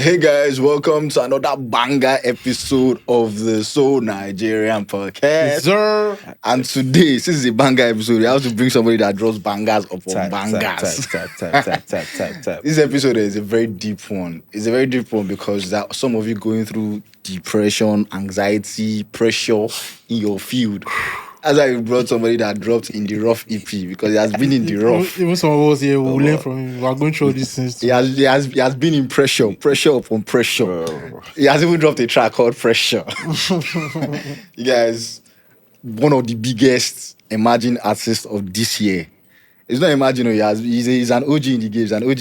Hey guys, welcome to another banger episode of the So Nigerian podcast. Sir. And today, since it's a banger episode, we have to bring somebody that drops bangers upon bangers. Tap. This episode is a very deep one. It's a very deep one because there are some of you going through depression, anxiety, pressure in your field. That's why we brought somebody that dropped in the rough EP because he has been in the rough. Even some of us here will learn from him. We are going through all these things. He has been in pressure upon pressure. He has even dropped a track called Pressure. You guys, one of the biggest emerging artists of this year. It's not emerging, he's an OG in the game. He's an OG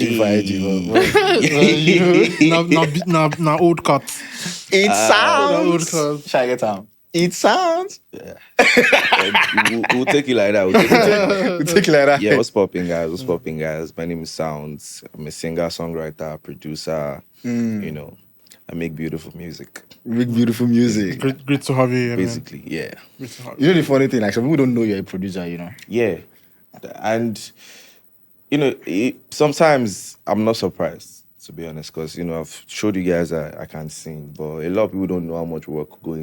for Now old cut. It sounds. Old cut. Shall I get down? It sounds. Yeah. We'll take it like that. We'll take it like that. Yeah, what's popping, guys? My name is Soundz. I'm a singer, songwriter, producer. You know, I make beautiful music. Make beautiful music. Great to have you here, basically, man. Yeah. Great to have You know the funny thing, like some people don't know you're a producer, you know. Yeah. And, you know, sometimes I'm not surprised, to be honest, because, you know, I've showed you guys that I can sing, but a lot of people don't know how much work goes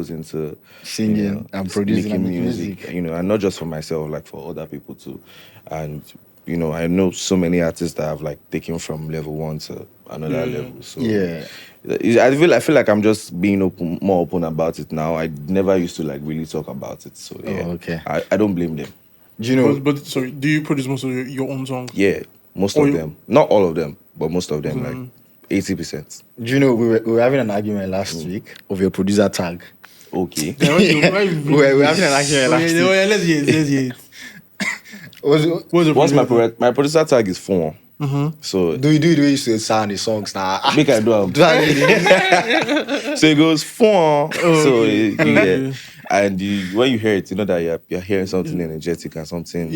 into singing, you know, and producing making and music, you know, and not just for myself, like for other people too. And, you know, I know so many artists that have like taken from level 1 to another level. So yeah. I feel like I'm just being more open about it now. I never used to like really talk about it. So yeah, okay. I don't blame them. Do you know? But sorry, do you produce most of your own songs? Yeah, most of them. Not all of them, but most of them, like 80%. Do you know we were having an argument last week of your producer tag? Okay. We were having an argument last week. Let's hear it. What's my producer tag is 4. So do you do the way you say sound the songs now? Make I do it. So it goes 4. So yeah. And when you hear it, you know that you're hearing something energetic and something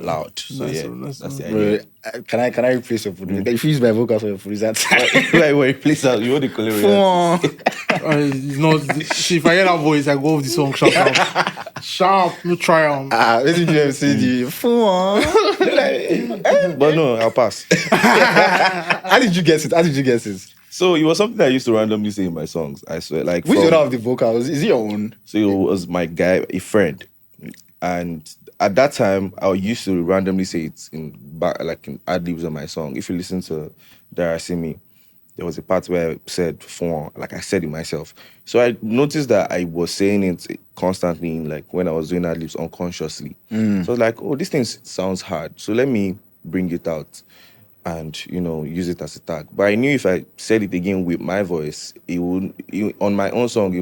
loud. So that's the idea. Can I replace your producer? If you use my vocals for your producer tag, replace that. You want the color? It's not. See, if I hear that voice, I go off the song sharp. No try on. Let me just say the But no, I'll pass. How did you guess it? So it was something I used to randomly say in my songs. I swear, like which one of the vocals? Is it your own? So it was my guy, a friend, and at that time I used to randomly say it in ad-libs of my song. If you listen to Dara See Me, there was a part where I said 4, like I said it myself. So I noticed that I was saying it constantly, like when I was doing ad-libs unconsciously. So I was like, oh, this thing sounds hard. So let me bring it out and, you know, use it as a tag. But I knew if I said it again with my voice, on my own song, it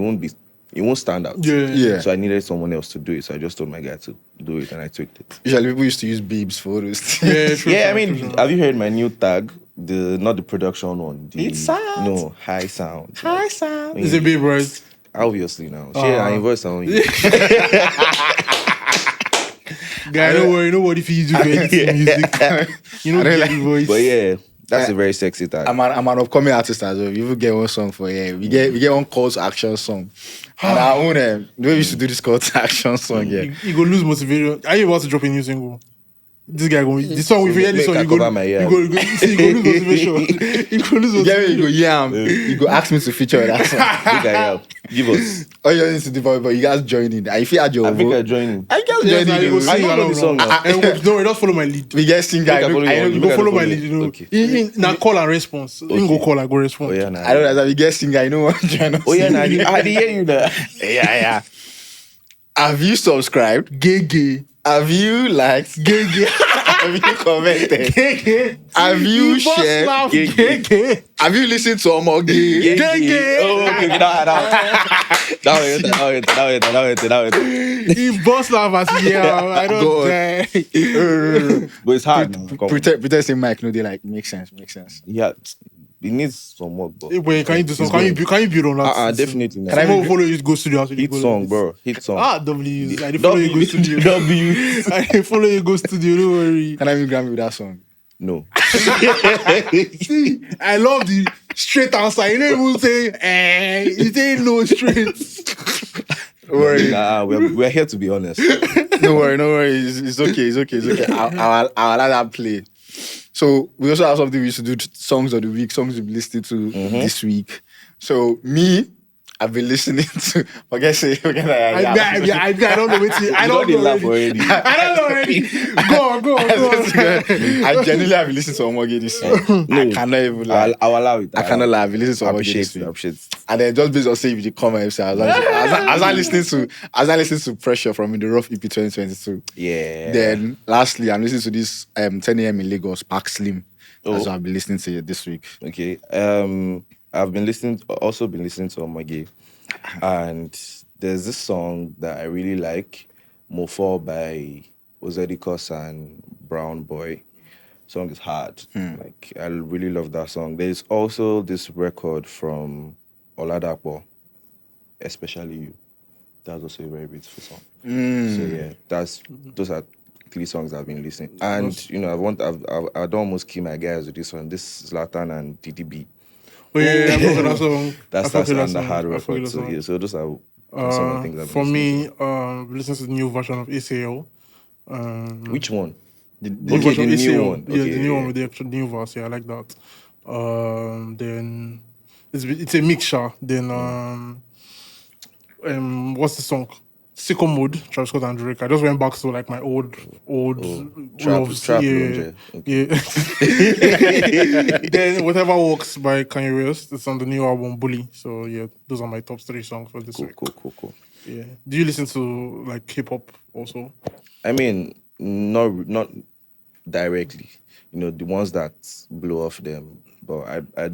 won't stand out. Yeah. So I needed someone else to do it. So I just told my guy to do it and I tweaked it. Usually people used to use Beebs photos. I mean, have you heard my new tag? Not the production one. It sounds. No, high sound. High sound. Is it Beeb, right? Obviously now. I invoice on you. Guy, don't worry, nobody feeds you for editing music. You know the voice. But yeah, that's a very sexy tag. I'm an upcoming artist as well. We even get one song for we get one call to action song. And our own the way we used to do this call to action song, You go lose motivation. Are you about to drop a new single? This guy going. This song, if you hear this song, you go lose motivation. You go lose motivation. You go ask me to feature that song. Give us. Oh, you need to do but you guys join in. If you had your I think I join in. I guys join in. I don't know the song now. No, just follow my lead. We get singer. You go follow my lead. You know. Okay. Now call and response. You go call and go respond. Oh yeah, nah. I don't know that we get singer. You know what? Join us. Oh yeah, nah. I hear you there. Yeah. Have you subscribed? Gay. Have you liked? Gay. Have you commented? Gay. Have you shared? Gay. Have you listened to Omo Gay? Gay. Oh, okay, that He boss laugh as I don't care. But it's hard now. Pretend say Mike, no, they like make sense. Yeah, it needs some work, but Wait, can you do some? Can you build on that? definitely. Can I follow you to go studio? Hit song, bro. Hit song. W's. I follow you go studio. W's. I follow you go studio. Don't worry. Can I even grab you with that song? No. See, I love the straight answer. You don't even say, you say no straight. Don't worry. Nah, we're here to be honest. Don't worry. It's okay. I'll allow that play. So we also have something we used to do, songs of the week, songs we've listened to this week. So me, I've been listening to. I don't know what I don't know already. I don't know already. Go on. I genuinely have been listening to Omoge this week. I cannot even lie. I'll allow it. I cannot lie. I've been listening to Omoge this week. Appreciate. And then just based on saying the comments, I was not listening to Pressure from In the Rough EP 2022. Yeah. Then lastly, I'm listening to this 10 a.m. in Lagos, Park Slim. That's what I've been listening to this week. Okay. I've been listening to Omoge, and there's this song that I really like, Mofo by Ozedikos and Brown Boy. Song is hard. Like, I really love that song. There's also this record from Oladapo, Especially You. That's also a very beautiful song. So yeah, those are 3 songs I've been listening. And you know, I'd almost kill my guys with this one. This is Zlatan and DDB. Oh yeah, I forgot that song. That's on the hard record. So yeah, so those are some of the things I've been for me, listen to the new version of ACL. Which one? The new one. Okay, The new one with the actual new verse. Yeah, I like that. Then it's a mixture. Then what's the song? Sicko Mode, Travis Scott and Drake. I just went back to like my old loves. Trap Yeah. Then Whatever Works by Kanye West. It's on the new album Bully. So yeah, those are my top 3 songs for this week. Cool. Yeah. Do you listen to like hip hop also? I mean, not directly. You know, the ones that blow off them. But I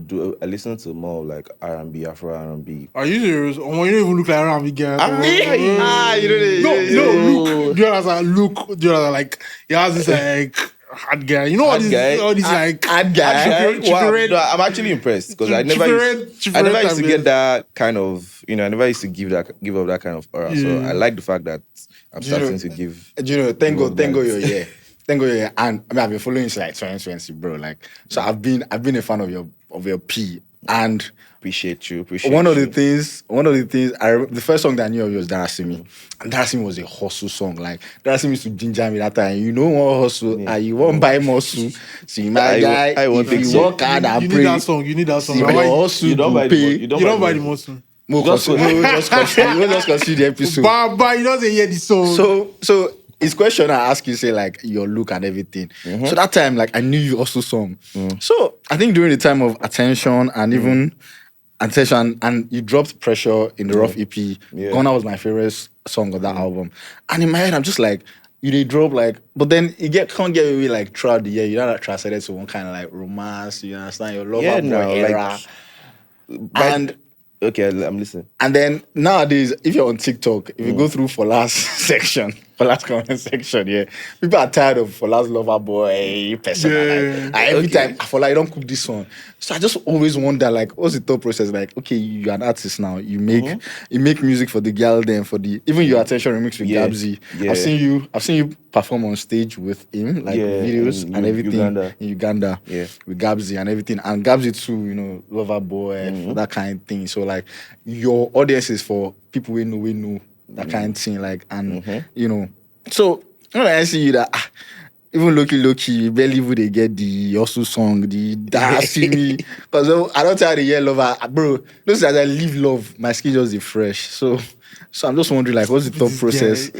listen to more like R&B, Afro R&B. Are you serious? Oh, you don't even look like an R&B guy. You look. Do you understand? Look. Do you understand? Like, he has this like hard guy. You know what this like hard guy? Wow. No, I'm actually impressed because I never used to get that kind of, you know, I never used to give up that kind of aura. Yeah. So I like the fact that I'm starting to give. Do you know, thank God you're here. Thank God, yeah. And I mean, I've been following you since like 2020, bro. Like, so I've been a fan of your P. And appreciate you. One of the things, the first song that I knew of you was Darasimi. And Darasimi was a hustle song. Like, Darasimi used to ginger me that time. You know what hustle, and you won't buy muscle. See, my guy, if you work hard and pray. You need that song. See, hustle, you don't buy the muscle. Just consider the episode. But you don't hear the song. So his question I ask you, say like your look and everything. So that time, like I knew you also sung. So I think during the time of Attention and even Attention, and you dropped Pressure in the Rough EP. Ghana was my favorite song of that album. And in my head, I'm just like, you did drop like, but then you can't get away like throughout the year. You know that translated to one kind of like romance. You understand your love era. And okay, I'm listening. And then nowadays, if you're on TikTok, if you go through Fola's comment section, yeah, people are tired of Fola's lover boy person. Every time, Fola, you don't cook this one. So I just always wonder, like, what's the thought process? Like, okay, you're an artist now. You make music for the girl, then for the even your Attention remix with Gabzy. I've seen you perform on stage with him, like videos and everything in Uganda with Gabzy and everything. And Gabzy too, you know, lover boy, for that kind of thing. So like your audience is for people we know that kind of thing. Like you know. So when I see you that even Loki, you barely would get the Yosu song, the Darasimi. Because I don't tell the year lover, bro. Those as I live love, my skin just is fresh. So I'm just wondering, like, what's the thought process?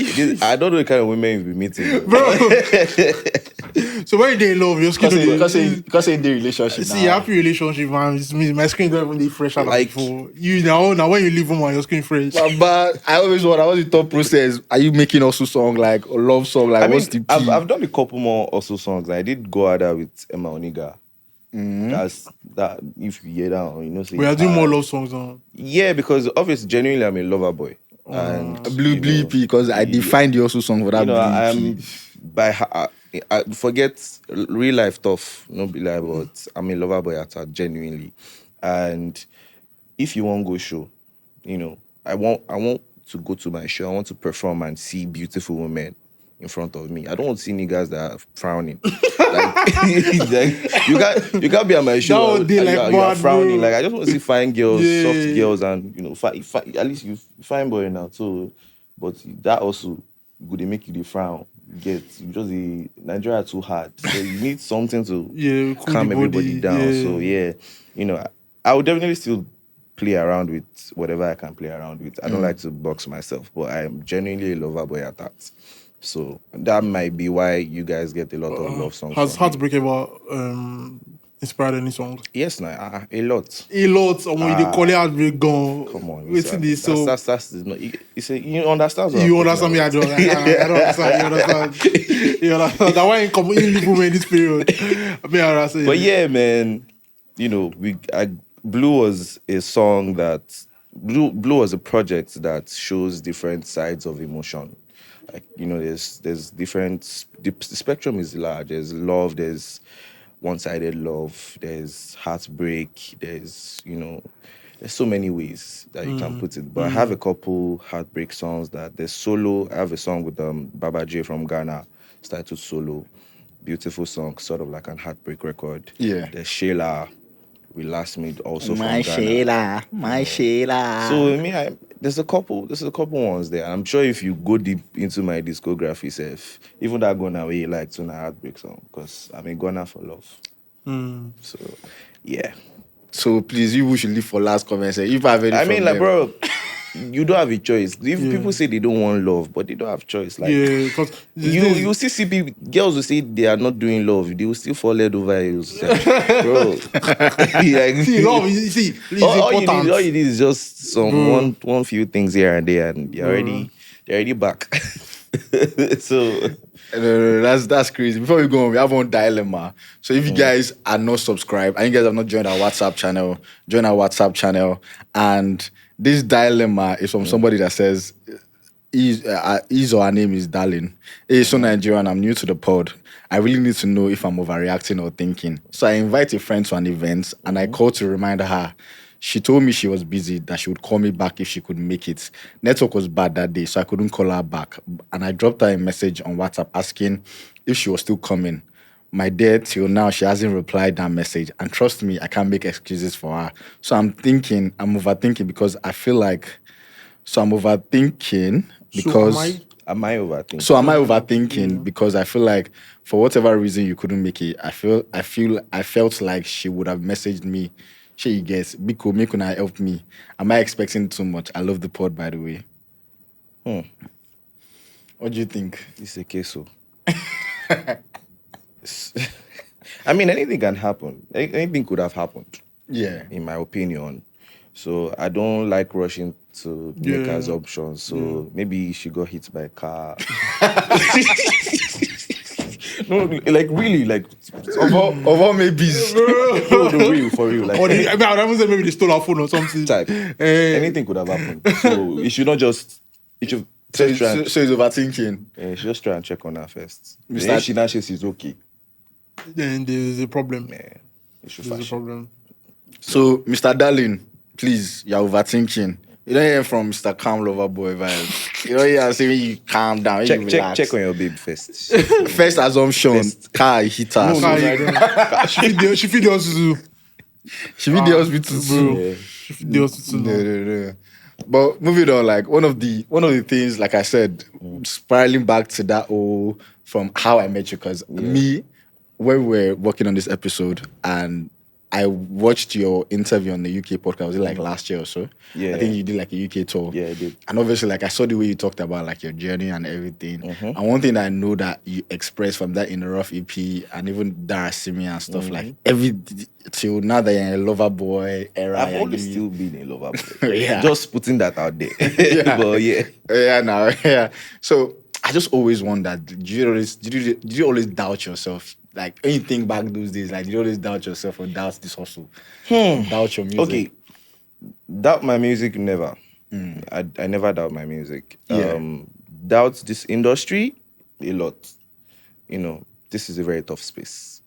I don't know the kind of women you'll be meeting, bro. So when they love your skin, because in the relationship. See, happy relationship, man. My skin don't even be fresh like before. You now when you leave home, your skin fresh. But I always wonder, what's the thought process? Are you making also song like a love song? Like, what's the? I've done a couple more also songs. I did go out there with Emma Oniga. That's that. If you hear that, you know. We are doing more love songs now. Yeah, because obviously, genuinely, I'm a lover boy. And Blue because I defined the also song for that. You know, I forget real life stuff, no be lie, but I'm a lover boy at heart, genuinely. And if you want to go show, you know, I want to go to my show. I want to perform and see beautiful women in front of me. I don't want to see niggas that are frowning. Like, you can't be at my show. You are frowning. Like, I just want to see fine girls, soft girls, and you know, at least you fine boy now. So, but that also would make you the frown. because the Nigeria too hard. So you need something to cool calm the everybody body, down. yeah. So I would definitely still play around with whatever I can play around with. I don't like to box myself, but I'm genuinely a lover boy at that. So that might be why you guys get a lot of love songs. Has from me. Heartbreak ever inspired any song? Yes, nah, a lot. A lot. And when you call it Heartbreak gone, Come on, waiting this. So that's not. You understand? What you I'm understand me? I talking don't. I don't understand. You understand? You understand? That why in live women in this period. I mean, I understand. But yeah, man, Blue was a song that Blue was a project that shows different sides of emotion. Like there's different. The spectrum is large. There's love. There's one-sided love. There's heartbreak. There's there's so many ways that you can put it. But I have a couple heartbreak songs that there's solo. I have a song with Baba J from Ghana. It's titled Solo. Beautiful song, sort of like an heartbreak record. Yeah. There's Sheila. We last meet also My from Ghana. Sheila. So there's a couple ones there. I'm sure if you go deep into my discography, even that Gonna Away like to heartbreak song, because I'm a Gonna for love. So yeah. So please, you should leave for last comment. Say if I have any. I mean, from like, them. bro, you don't have a choice. If people say they don't want love, but they don't have choice, like because you still see people, girls will say they are not doing love, they will still fall head over heels, like, bro. see, love. You see, it's important. All you need is just some one few things here and there, and they're already back. So. No, that's crazy. Before we go on, we have one dilemma. So if you guys are not subscribed and you guys have not joined our WhatsApp channel, join our WhatsApp channel. And this dilemma is from somebody that says his or her name is Darling. Hey, so Nigerian, I'm new to the pod. I really need to know if I'm overreacting or thinking. So I invite a friend to an event and I called to remind her. She told me she was busy, that she would call me back if she could make it. Network was bad that day, so I couldn't call her back. And I dropped her a message on WhatsApp asking if she was still coming. My dear, till now, she hasn't replied that message. And trust me, I can't make excuses for her. So I'm overthinking because I feel like... So I'm overthinking because... Am I overthinking? So am I overthinking because I feel like for whatever reason you couldn't make it, I felt like she would have messaged me. She gets Biko, make una help me. Am I expecting too much? I love the pod, by the way. What do you think? It's a case so. I mean, anything can happen. Anything could have happened. Yeah. In my opinion. So I don't like rushing to make assumptions. So maybe she got hit by a car. No, like really, like of all maybe for real. Like, or I would say maybe they stole her phone or something. Type. Anything could have happened. So it should not just. It should. So he's overthinking. Yeah, she just try and check on her first. If she now says she's okay, then there's a problem. Yeah, it should There's a problem. So, Mr. Darling, please, you're overthinking. You don't hear from Mr. Calm Lover Boy vibe. You don't hear saying you calm down. Check on your babe first. First assumption, car hit her. She feed the hospital. She feed the hospital too. Bro. She feed the hospital. No. But moving on, like one of the things, like I said, spiraling back to that from how I met you, because me, when we were working on this episode and I watched your interview on the UK podcast, was it like last year or so? Yeah. I think you did like a UK tour. Yeah, I did. And obviously, like I saw the way you talked about like your journey and everything. And one thing I know that you expressed from that In the Rough EP and even Darasimi and stuff, like till now that you're in a lover boy era. I've always still been a lover boy. Yeah. Just putting that out there. But yeah. Yeah. So I just always wondered, did you always doubt yourself? Like, when you think back those days, like, did you always doubt yourself or doubt this hustle? Doubt your music? Okay. Doubt my music, never. I never doubt my music. Yeah. Doubt this industry, a lot. You know, this is a very tough space.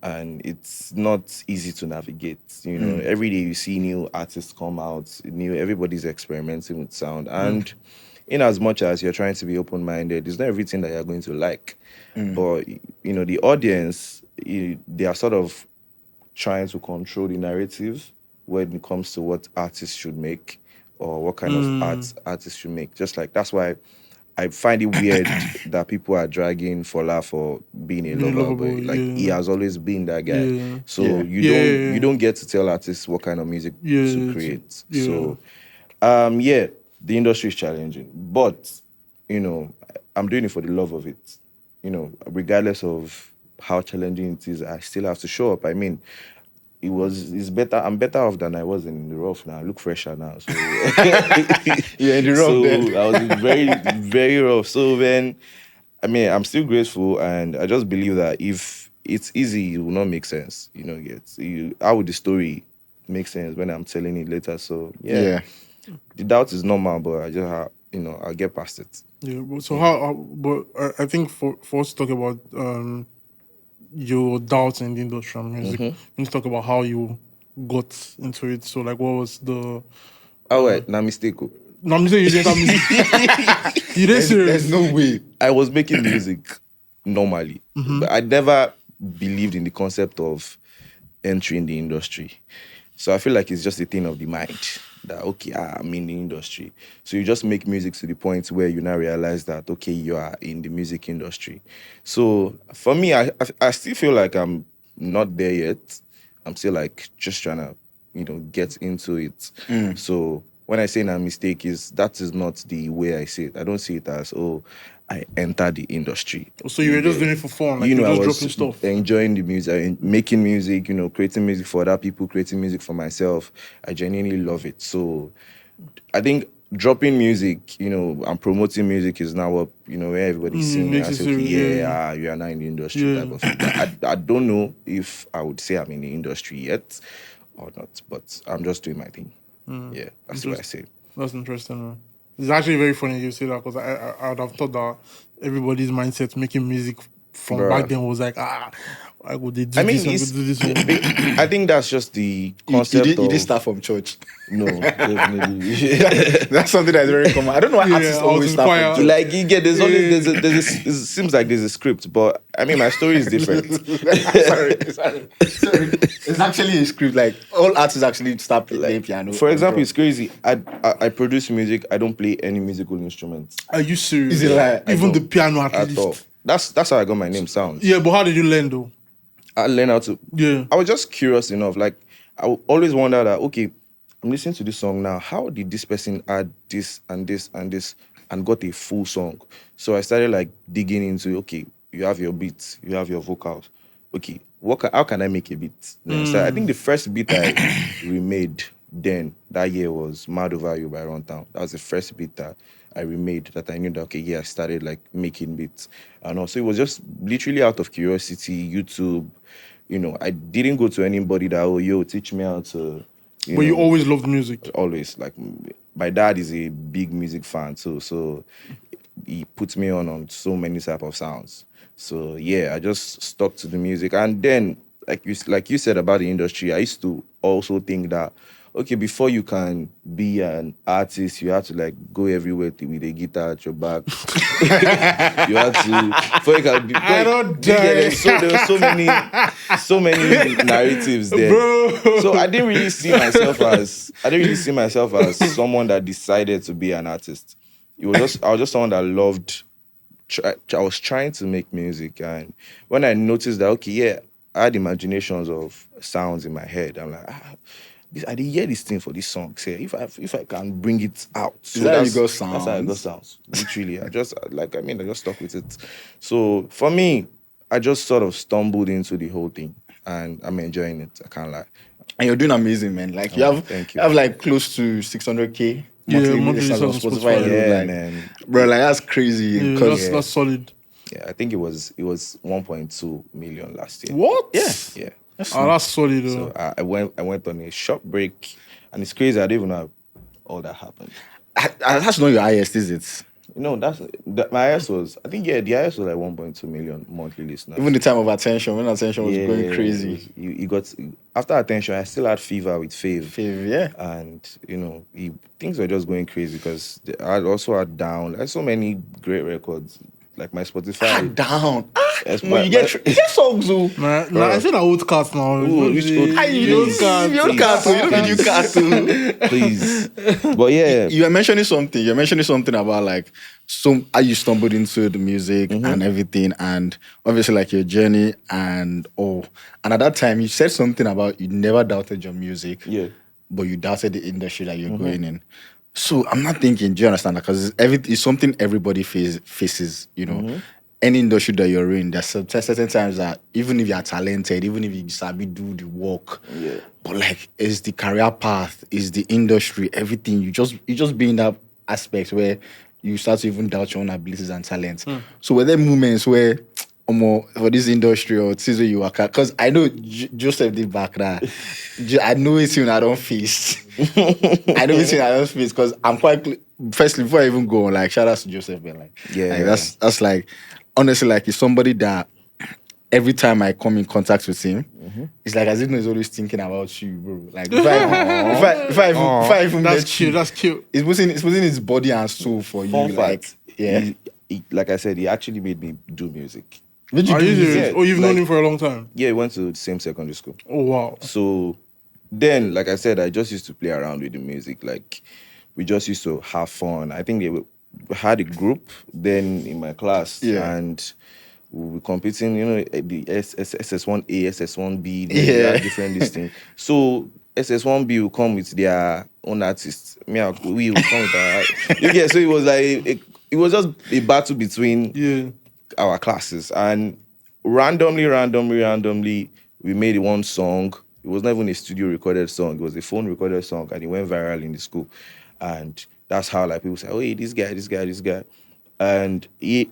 And it's not easy to navigate. You know, every day you see new artists come out, everybody's experimenting with sound. And in as much as you're trying to be open-minded, it's not everything that you're going to like. But, you know, the audience, they are sort of trying to control the narrative when it comes to what artists should make or what kind of art artists should make. Just like, that's why I find it weird that people are dragging Fola for being a Being lover lovable, boy. Like yeah. he has always been that guy. Yeah. So Yeah. you don't get to tell artists what kind of music to create. yeah. So yeah, the industry is challenging. But, I'm doing it for the love of it. Regardless of how challenging it is, I still have to show up. I mean, it's better. I'm better off than I was in the rough now. I look fresher now. So Yeah, in the rough so then. I was very, very rough. So then, I mean, I'm still grateful, and I just believe that if it's easy, it will not make sense. How would the story make sense when I'm telling it later? So Yeah. the doubt is normal, but I just have, I'll get past it. Yeah, but so but I think for us to talk about your doubts in the industry of music, we need to talk about how you got into it. So, like, what was the... Oh, wait, now mistake. No, I'm saying you didn't have music. You didn't serious. There's no way. I was making music normally, but I never believed in the concept of entering the industry. So I feel like it's just a thing of the mind that, okay, I'm in the industry. So you just make music to the point where you now realize that, okay, you are in the music industry. So for me, I still feel like I'm not there yet. I'm still like just trying to, get into it. So when I say a mistake, that is not the way I see it. I don't see it as, I entered the industry. So you were just doing it for fun, like I you're just was dropping stuff. enjoying the music, making music, creating music for other people, creating music for myself. I genuinely love it. So I think dropping music, and promoting music is now what, where everybody's seeing it. I say, okay, you are now in the industry type of thing. I don't know if I would say I'm in the industry yet or not, but I'm just doing my thing. Yeah, that's what I say. That's interesting, man. It's actually very funny you say that, because I would have thought that everybody's mindset making music from back then was like, why would they do this? I think that's just the concept. You did start from church. No, definitely. That's something that's very common. I don't know why artists always start from church. Like, you get, there's always it seems like there's a script, but I mean, my story is different. sorry. It's actually a script. Like, all artists actually start playing piano. For example, it's crazy. I produce music. I don't play any musical instruments. Are you serious? Is it like even the piano at at all? least? That's how I got my name, Soundz. Yeah, but how did you learn though? I learned how to. Yeah. I was just curious enough. Like, I would always wonder that, okay, I'm listening to this song now. How did this person add this and this and this and got a full song? So I started like digging into, okay, you have your beats, you have your vocals. Okay, how can I make a beat? So I think the first beat I remade then that year was Mad Over You by Runtown. That was the first beat that I remade that I knew that, okay, yeah, I started like making beats. And also it was just literally out of curiosity, YouTube. I didn't go to anybody that, teach me how to. But you always loved music. Always. Like, my dad is a big music fan too, so he puts me on so many type of sounds. So yeah, I just stuck to the music. And then, like you said about the industry, I used to also think that, okay, before you can be an artist, you have to like go everywhere with a guitar at your back. You have to. Before you can be, I don't die. There were so many narratives there. Bro. So I didn't really see myself as someone that decided to be an artist. I was just someone that loved. I was trying to make music, and when I noticed that, okay, yeah, I had imaginations of sounds in my head. I'm like, I did hear this thing for this song. Say, if I can bring it out. So that's how you got Soundz. That's how I got Soundz. Literally, I just stuck with it. So for me, I just sort of stumbled into the whole thing, and I'm enjoying it. I can't lie. And you're doing amazing, man. Like, you have like close to 600K monthly listeners on Spotify. Yeah, like, man. Bro, like, that's crazy. Yeah, that's solid. Yeah, I think it was 1.2 million last year. What? Yeah. That's solid though. So I went on a short break, and it's crazy. I didn't even know all that happened. That's not your highest, is it? No, my highest was, I think, the highest was like 1.2 million monthly listeners. Even the time of Attention, when Attention was going crazy. You got, after Attention, I still had Fever with Fave. Yeah. And, things were just going crazy because I also had Down. Like, so many great records. Like, my Spotify. Down. You get songs, though. Nah, I said I old cast now. Which old? You don't need new cast, too. Please. But yeah. You're mentioning something about like so how you stumbled into the music and everything, and obviously like your journey and all. And at that time, you said something about you never doubted your music, Yeah. but you doubted the industry that you're going in. So I'm not thinking, do you understand that? Because it's something everybody faces, you know. Any industry that you're in, there's certain times that even if you're talented, even if you sabi do the work, Yeah. but like it's the career path, is the industry, everything. You just be in that aspect where you start to even doubt your own abilities and talents. So were there moments where for this industry or this is where you work at? Because I know Joseph did back that. I know it's him I don't face. I know it's him I don't face because I'm quite firstly before I even go on, like shout out to Joseph, man. Like that's like honestly like he's somebody that every time I come in contact with him, it's like as if he's always thinking about you, bro. Like if I even That's met cute. you, That's cute. it's putting his body and soul for Fun you. fact. Like, yeah. Like I said, he actually made me do music. Did you Are do you music? serious? Yeah, Oh, you've known like- him for a long time. Yeah, he went to the same secondary school. Oh wow. So then, like I said, I just used to play around with the music. Like we just used to have fun. I think had a group then in my class, Yeah. and we were competing. You know, the SS1A, SS1B. Yeah. Had different this thing. So SS1B will come with their own artists. We will come with our. Yeah. So it was like it was just a battle between Yeah. our classes, and randomly we made one song. It was not even a studio recorded song, it was a phone recorded song, and it went viral in the school. And that's how like people say, oh hey, this guy, and he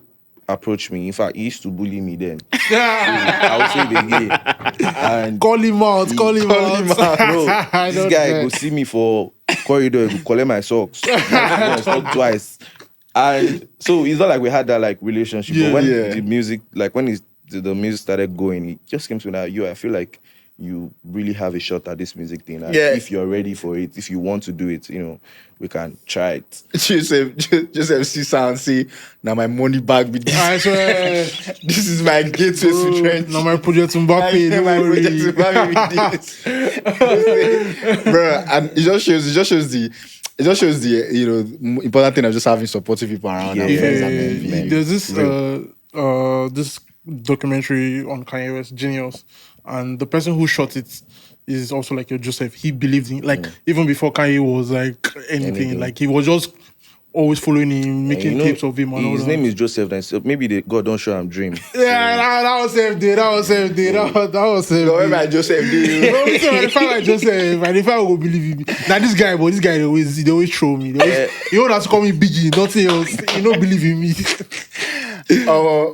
approached me. In fact, he used to bully me then. I would say it again. And Call him out. Call him out. bro, I this know guy that. go see me for corridor, he go collect my socks. Once, not twice. And so it's not like we had that like relationship. Yeah, but when yeah. the music, like when the music started going, it just came to me that I feel like you really have a shot at this music thing. And Yeah. if you're ready for it, if you want to do it, we can try it. Joseph see sound see now my money bag be this. I swear. This is my gateway to trench. Now my project Mbappe. I Don't my worry. project is bro, and it just shows the important thing of just having supportive people around and Yeah. friends and envy. There's this documentary on Kanye West, Genius, and the person who shot it is also like your Joseph. He believed in even before Kanye was like anything. Like he was just always following him, making tapes of him. And all His that. name is Joseph. Then so maybe God don't show him dream. Yeah, that was him. That was him. That was him. So where Joseph did. No, listen, when I find like Joseph, and if I will believe him. Now this guy they always throw me. You know that's call me Biggie, nothing else. You don't believe in me.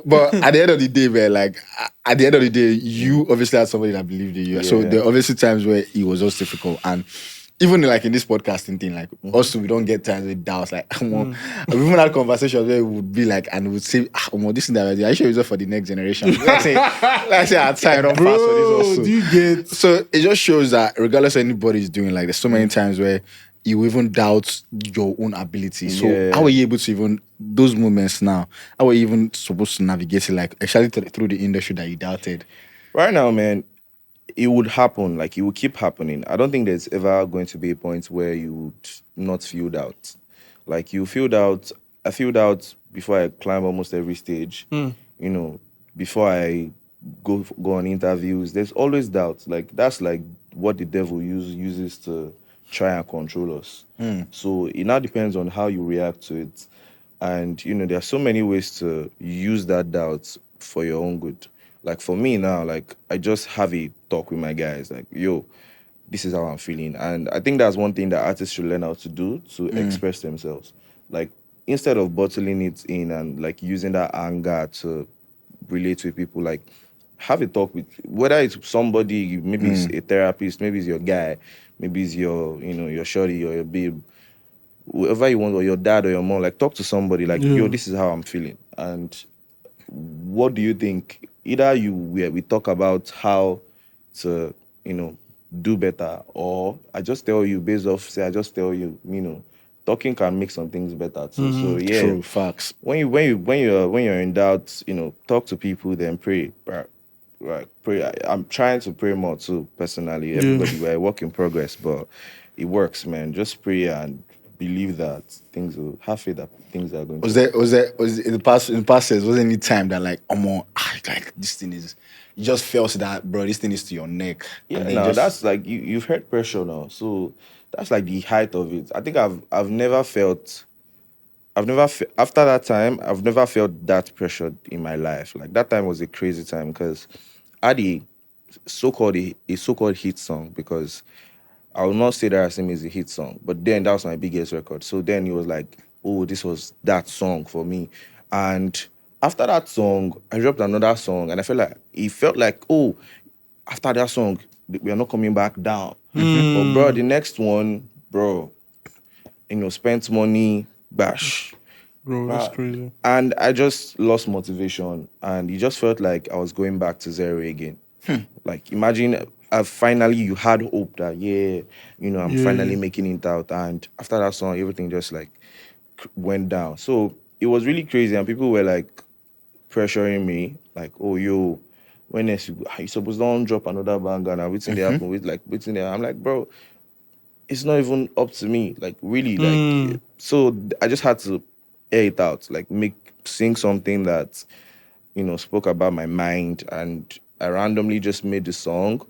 But at the end of the day, man, like at the end of the day, you obviously had somebody that believed in you. Yeah. So there are obviously times where it was just difficult. And even like in this podcasting thing, like also we don't get times with doubts. Like we even had conversations where we would be like, and we would say, this thing that I should use it for the next generation. Let's say our time don't pass for this also. Do you get? So it just shows that regardless of anybody is doing, like there's so many times where you even doubt your own ability. So Yeah. how are you able to even those moments now? How are you even supposed to navigate it, like especially through the industry that you doubted? Right now, man, it would happen. Like it will keep happening. I don't think there's ever going to be a point where you would not feel doubt. Like you feel doubt. I feel doubt before I climb almost every stage. Before I go on interviews. There's always doubt. Like that's like what the devil uses to try and control us. So it now depends on how you react to it. And there are so many ways to use that doubt for your own good. Like for me now, like I just have a talk with my guys, like, yo, this is how I'm feeling. And I think that's one thing that artists should learn how to do to express themselves. Like instead of bottling it in and like using that anger to relate with people, like have a talk with, whether it's somebody, maybe it's a therapist, maybe it's your guy, maybe it's your, your shorty or your babe, whoever you want, or your dad or your mom, like talk to somebody like, yo, this is how I'm feeling. And what do you think? Either we talk about how to, do better, or I just tell you based off, I just tell you, talking can make some things better too. So yeah, True facts. when you're in doubt, talk to people, then pray. Right, pray. I'm trying to pray more too, personally. Everybody, we're a work in progress, but it works, man. Just pray and believe that things will have faith that things are going Was to. was in the past years, was there any time that like, like this thing is, you just felt that, bro, this thing is to your neck, Yeah, and then now just that's like you've heard pressure now, so that's like the height of it. I think I've never felt. After that time, I've never felt that pressured in my life. Like that time was a crazy time because I had a so-called hit song because I will not say that Asim is a hit song, but then that was my biggest record. So then it was like, oh, this was that song for me. And after that song, I dropped another song and I felt like it felt like, oh, after that song, we are not coming back down. But bro, the next one, bro, spent money, bash. Bro, that's crazy. And I just lost motivation and it just felt like I was going back to zero again. Like imagine finally you had hope that I'm finally making it out, and after that song everything just like went down. So it was really crazy and people were like pressuring me like, oh yo, when next you supposed to don't drop another banger and everything they happen with like waiting there. I'm like, bro, it's not even up to me. Like really, like so I just had to air it out, like sing something that spoke about my mind, and I randomly just made the song.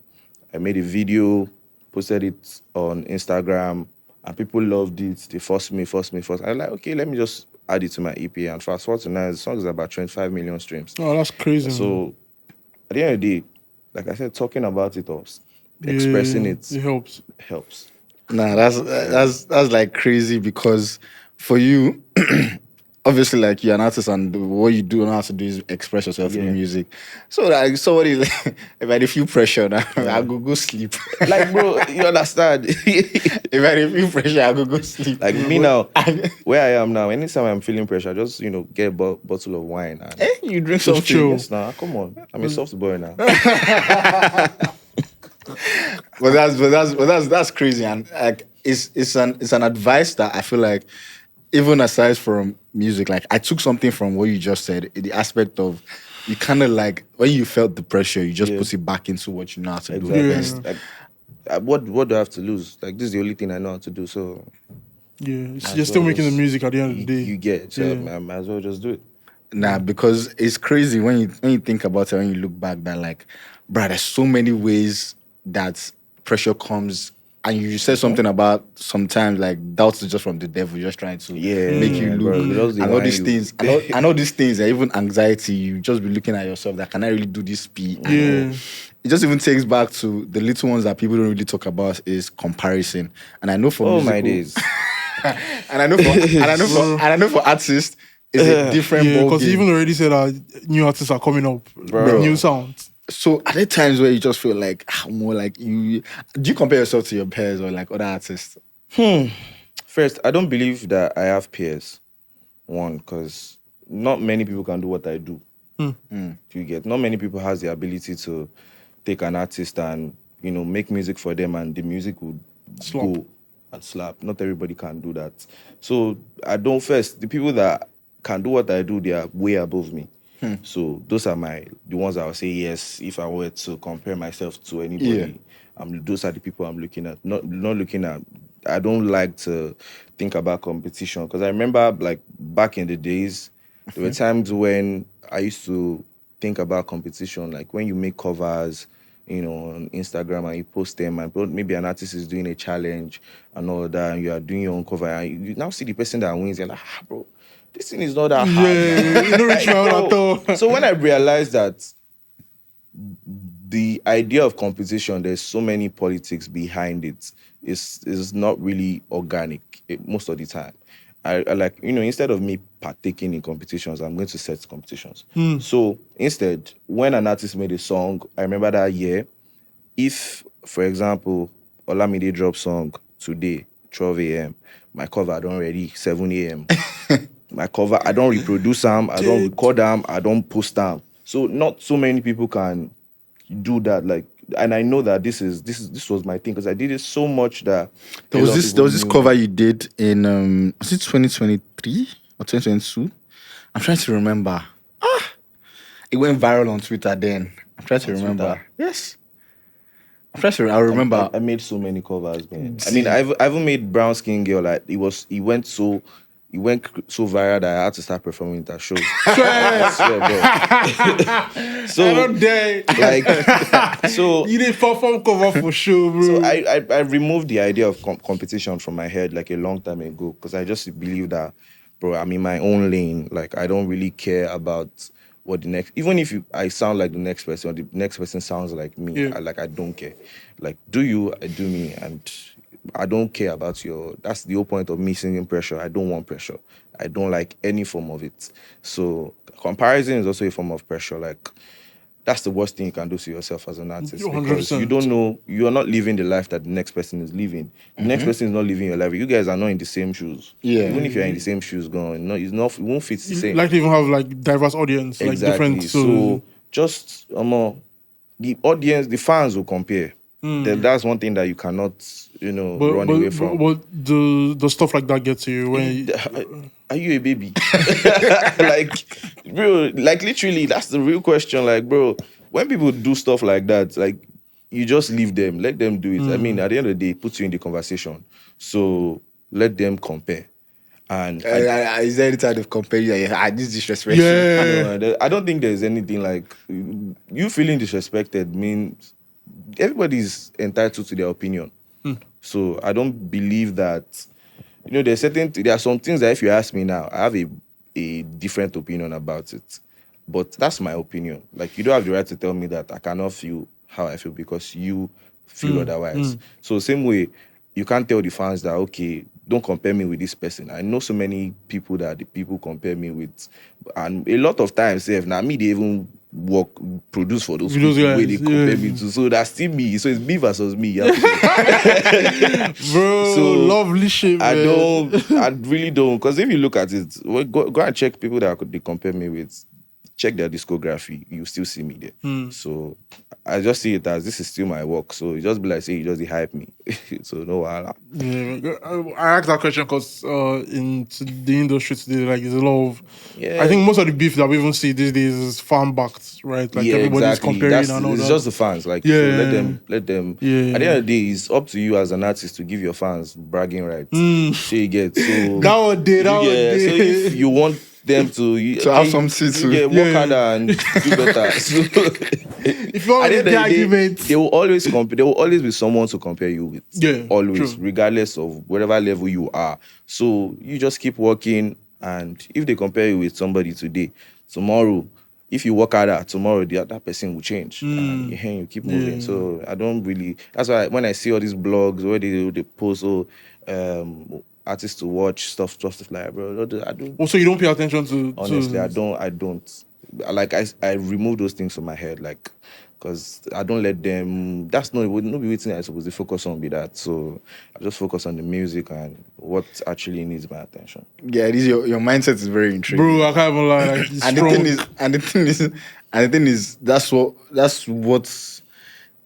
I made a video, posted it on Instagram, and people loved it. They forced me. I'm like, okay, let me just add it to my EP. And fast forward to now, the song is about 25 million streams. Oh, that's crazy. Man. So at the end of the day, like I said, talking about it or expressing it helps. Nah, that's like crazy because for you, obviously, like you're an artist and what you do know how to do is express yourself in music. So like somebody, if I feel pressure now, I go sleep. Like bro, you understand? If I feel pressure, I go sleep. Like me now, where I am now, anytime I'm feeling pressure, I just get a bottle of wine. And you drink something. Yes, now come on, I'm a soft boy now. But that's crazy, and like it's an advice that I feel like, even aside from music, like I took something from what you just said, in the aspect of you kind of like when you felt the pressure, you just put it back into what you know how to do the best. Like, what do I have to lose? Like this is the only thing I know how to do. So you're still making the music at the end of the day. You get it. So I might as well just do it. Nah, because it's crazy when you think about it, when you look back, that like, bruh, there's so many ways that pressure comes. And you said something about sometimes like doubts is just from the devil, just trying to make you look. I know these things. I know these things. Even anxiety, you just be looking at yourself. That can I really do this speed? Yeah. It just even takes back to the little ones that people don't really talk about is comparison. And I know for musical, my days. and I know for artists, it's a different ball because you game. even already said that new artists are coming up with new sounds. So are there times where you just feel like more like do you compare yourself to your peers or like other artists? First, I don't believe that I have peers. One, because not many people can do what I do. Do you get? Not many people has the ability to take an artist and make music for them, and the music would go and slap. Not everybody can do that. So I don't. First, the people that can do what I do, they are way above me. So those are the ones I would say yes. If I were to compare myself to anybody, those are the people I'm looking at. Not looking at. I don't like to think about competition because I remember like back in the days, there were times when I used to think about competition, like when you make covers, on Instagram and you post them, and maybe an artist is doing a challenge and all that, and you are doing your own cover, and you now see the person that wins, you're like, bro, this thing is not that hard. Yeah, you don't reach my own at all. So when I realized that the idea of competition, there's so many politics behind it, is not really organic most of the time. I like, instead of me partaking in competitions, I'm going to set competitions. So instead, when an artist made a song, I remember that year, if, for example, Olamide dropped song today, 12 a.m., my cover I don't ready 7 a.m. My cover, I don't reproduce them, I don't record them, I don't post them. So not so many people can do that. Like, and I know that this was my thing because I did it so much that there was this cover you did in was it 2023 or 2022? I'm trying to remember. It went viral on Twitter then. I'm trying to remember. Twitter. Yes. I remember. I made so many covers, man. I mean, I even made Brown Skin Girl. Like he went so viral that I had to start performing at shows. I swear, bro. So I don't dare. like, so You did perform cover for sure, bro. so I removed the idea of competition from my head like a long time ago because I just believe that, bro, I'm in my own lane. Like I don't really care about what the next, even if I sound like the next person or the next person sounds like me, Yeah. I don't care. Like do you, I do me, and I don't care about that's the whole point of me singing pressure. I don't want pressure. I don't like any form of it. So comparison is also a form of pressure. Like that's the worst thing you can do to yourself as an artist because 100%. you don't know, you are not living the life that the next person is living. The next person is not living your life. You guys are not in the same shoes. Yeah. Even if you're in the same shoes, going, no, it won't fit the same. Like to even have like diverse audience, like different. So just the audience, the fans will compare. That's one thing that you cannot, run away from. But the stuff like that gets to you when Are you a baby? Like, bro, like literally, that's the real question. Like, bro, when people do stuff like that, like, you just leave them, let them do it. I mean, at the end of the day, it puts you in the conversation. So let them compare. And Is there any time of comparing? This disrespect. yeah. I don't think there's anything like you feeling disrespected means everybody's entitled to their opinion. So I don't believe that, there are some things that if you ask me now, I have a different opinion about it. But that's my opinion. Like you don't have the right to tell me that I cannot feel how I feel because you feel otherwise. So same way, you can't tell the fans that, okay, don't compare me with this person. I know so many people that the people compare me with. And a lot of times, now me, they even produce for those people where they compare me to. So that's still me. So it's me versus me. You have to Bro, So, lovely shit, man. I really don't. Because if you look at it, go and check people that they compare me with. Check their discography, you still see me there. So I just see it as this is still my work. So it just be like, say, you just hype me. So no, Yeah, I asked that question because in the industry today, like, there's a lot of. Yeah. I think most of the beef that we even see these days is fan backed, right? Like everybody's comparing and all it's that. just the fans. Like, Yeah. so let them. Yeah. At the end of the day, it's up to you as an artist to give your fans bragging rights. So you get so That one day. So if you want them to have some seats to- work harder and do better. So If you want at the end the of the day, argument, they will always compare. There will always be someone to compare you with. Yeah, Always, true. regardless of whatever level you are. So you just keep working, and if they compare you with somebody today, tomorrow, if you work harder, tomorrow the other person will change, and you keep moving. Yeah. So I don't really. That's why when I see all these blogs where they post artists to watch stuff like, bro, I don't. also you don't pay attention to. Honestly, I don't. Like I remove those things from my head, like, because I don't let them. That's not be waiting. I'm supposed to focus on be that. So I just focus on the music and what actually needs my attention. Yeah, it is your mindset is very intriguing. Bro, I can't even lie. Like, it's and the thing is, that's what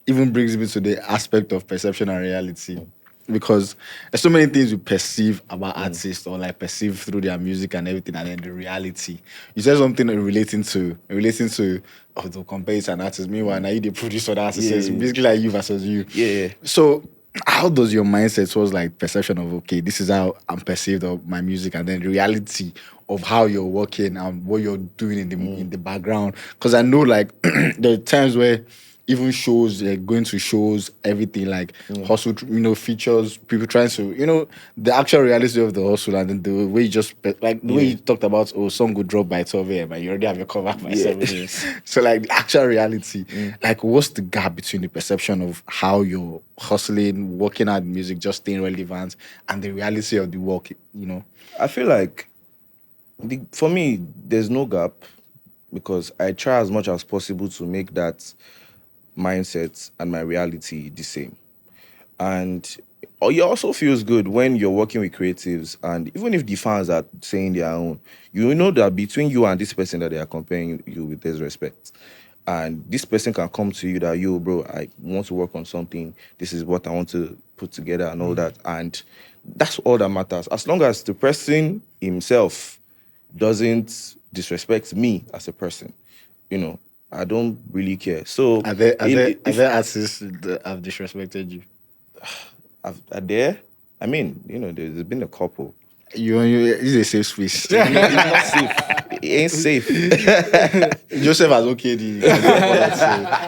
even brings me to the aspect of perception and reality. Because there's so many things you perceive about artists or like perceive through their music and everything, and then the reality. You said something relating to they'll compare it to an artist. Meanwhile, now you the producer, the artist says basically like you versus you. Yeah. So how does your mindset towards like perception of, okay, this is how I'm perceived of my music, and then the reality of how you're working and what you're doing in the background? Because I know like there are times where even shows, going to shows, everything like hustle, features, people trying to, the actual reality of the hustle, and then the way you just like the way you talked about, song would drop by 12 a.m. and you already have your cover by 7 a.m. So like the actual reality, like what's the gap between the perception of how you're hustling, working at music, just staying relevant, and the reality of the work, I feel like for me, there's no gap because I try as much as possible to make that mindset and my reality the same. And it also feels good when you're working with creatives, and even if the fans are saying their own, you know that between you and this person that they are comparing you with, there's respect. And this person can come to you that, yo, bro, I want to work on something. This is what I want to put together and all that. And that's all that matters. As long as the person himself doesn't disrespect me as a person, I don't really care. So Are there if artists that have disrespected you? are there, I mean, there's been a couple. This is a safe space. It's not safe. It ain't safe. Joseph has okayed it.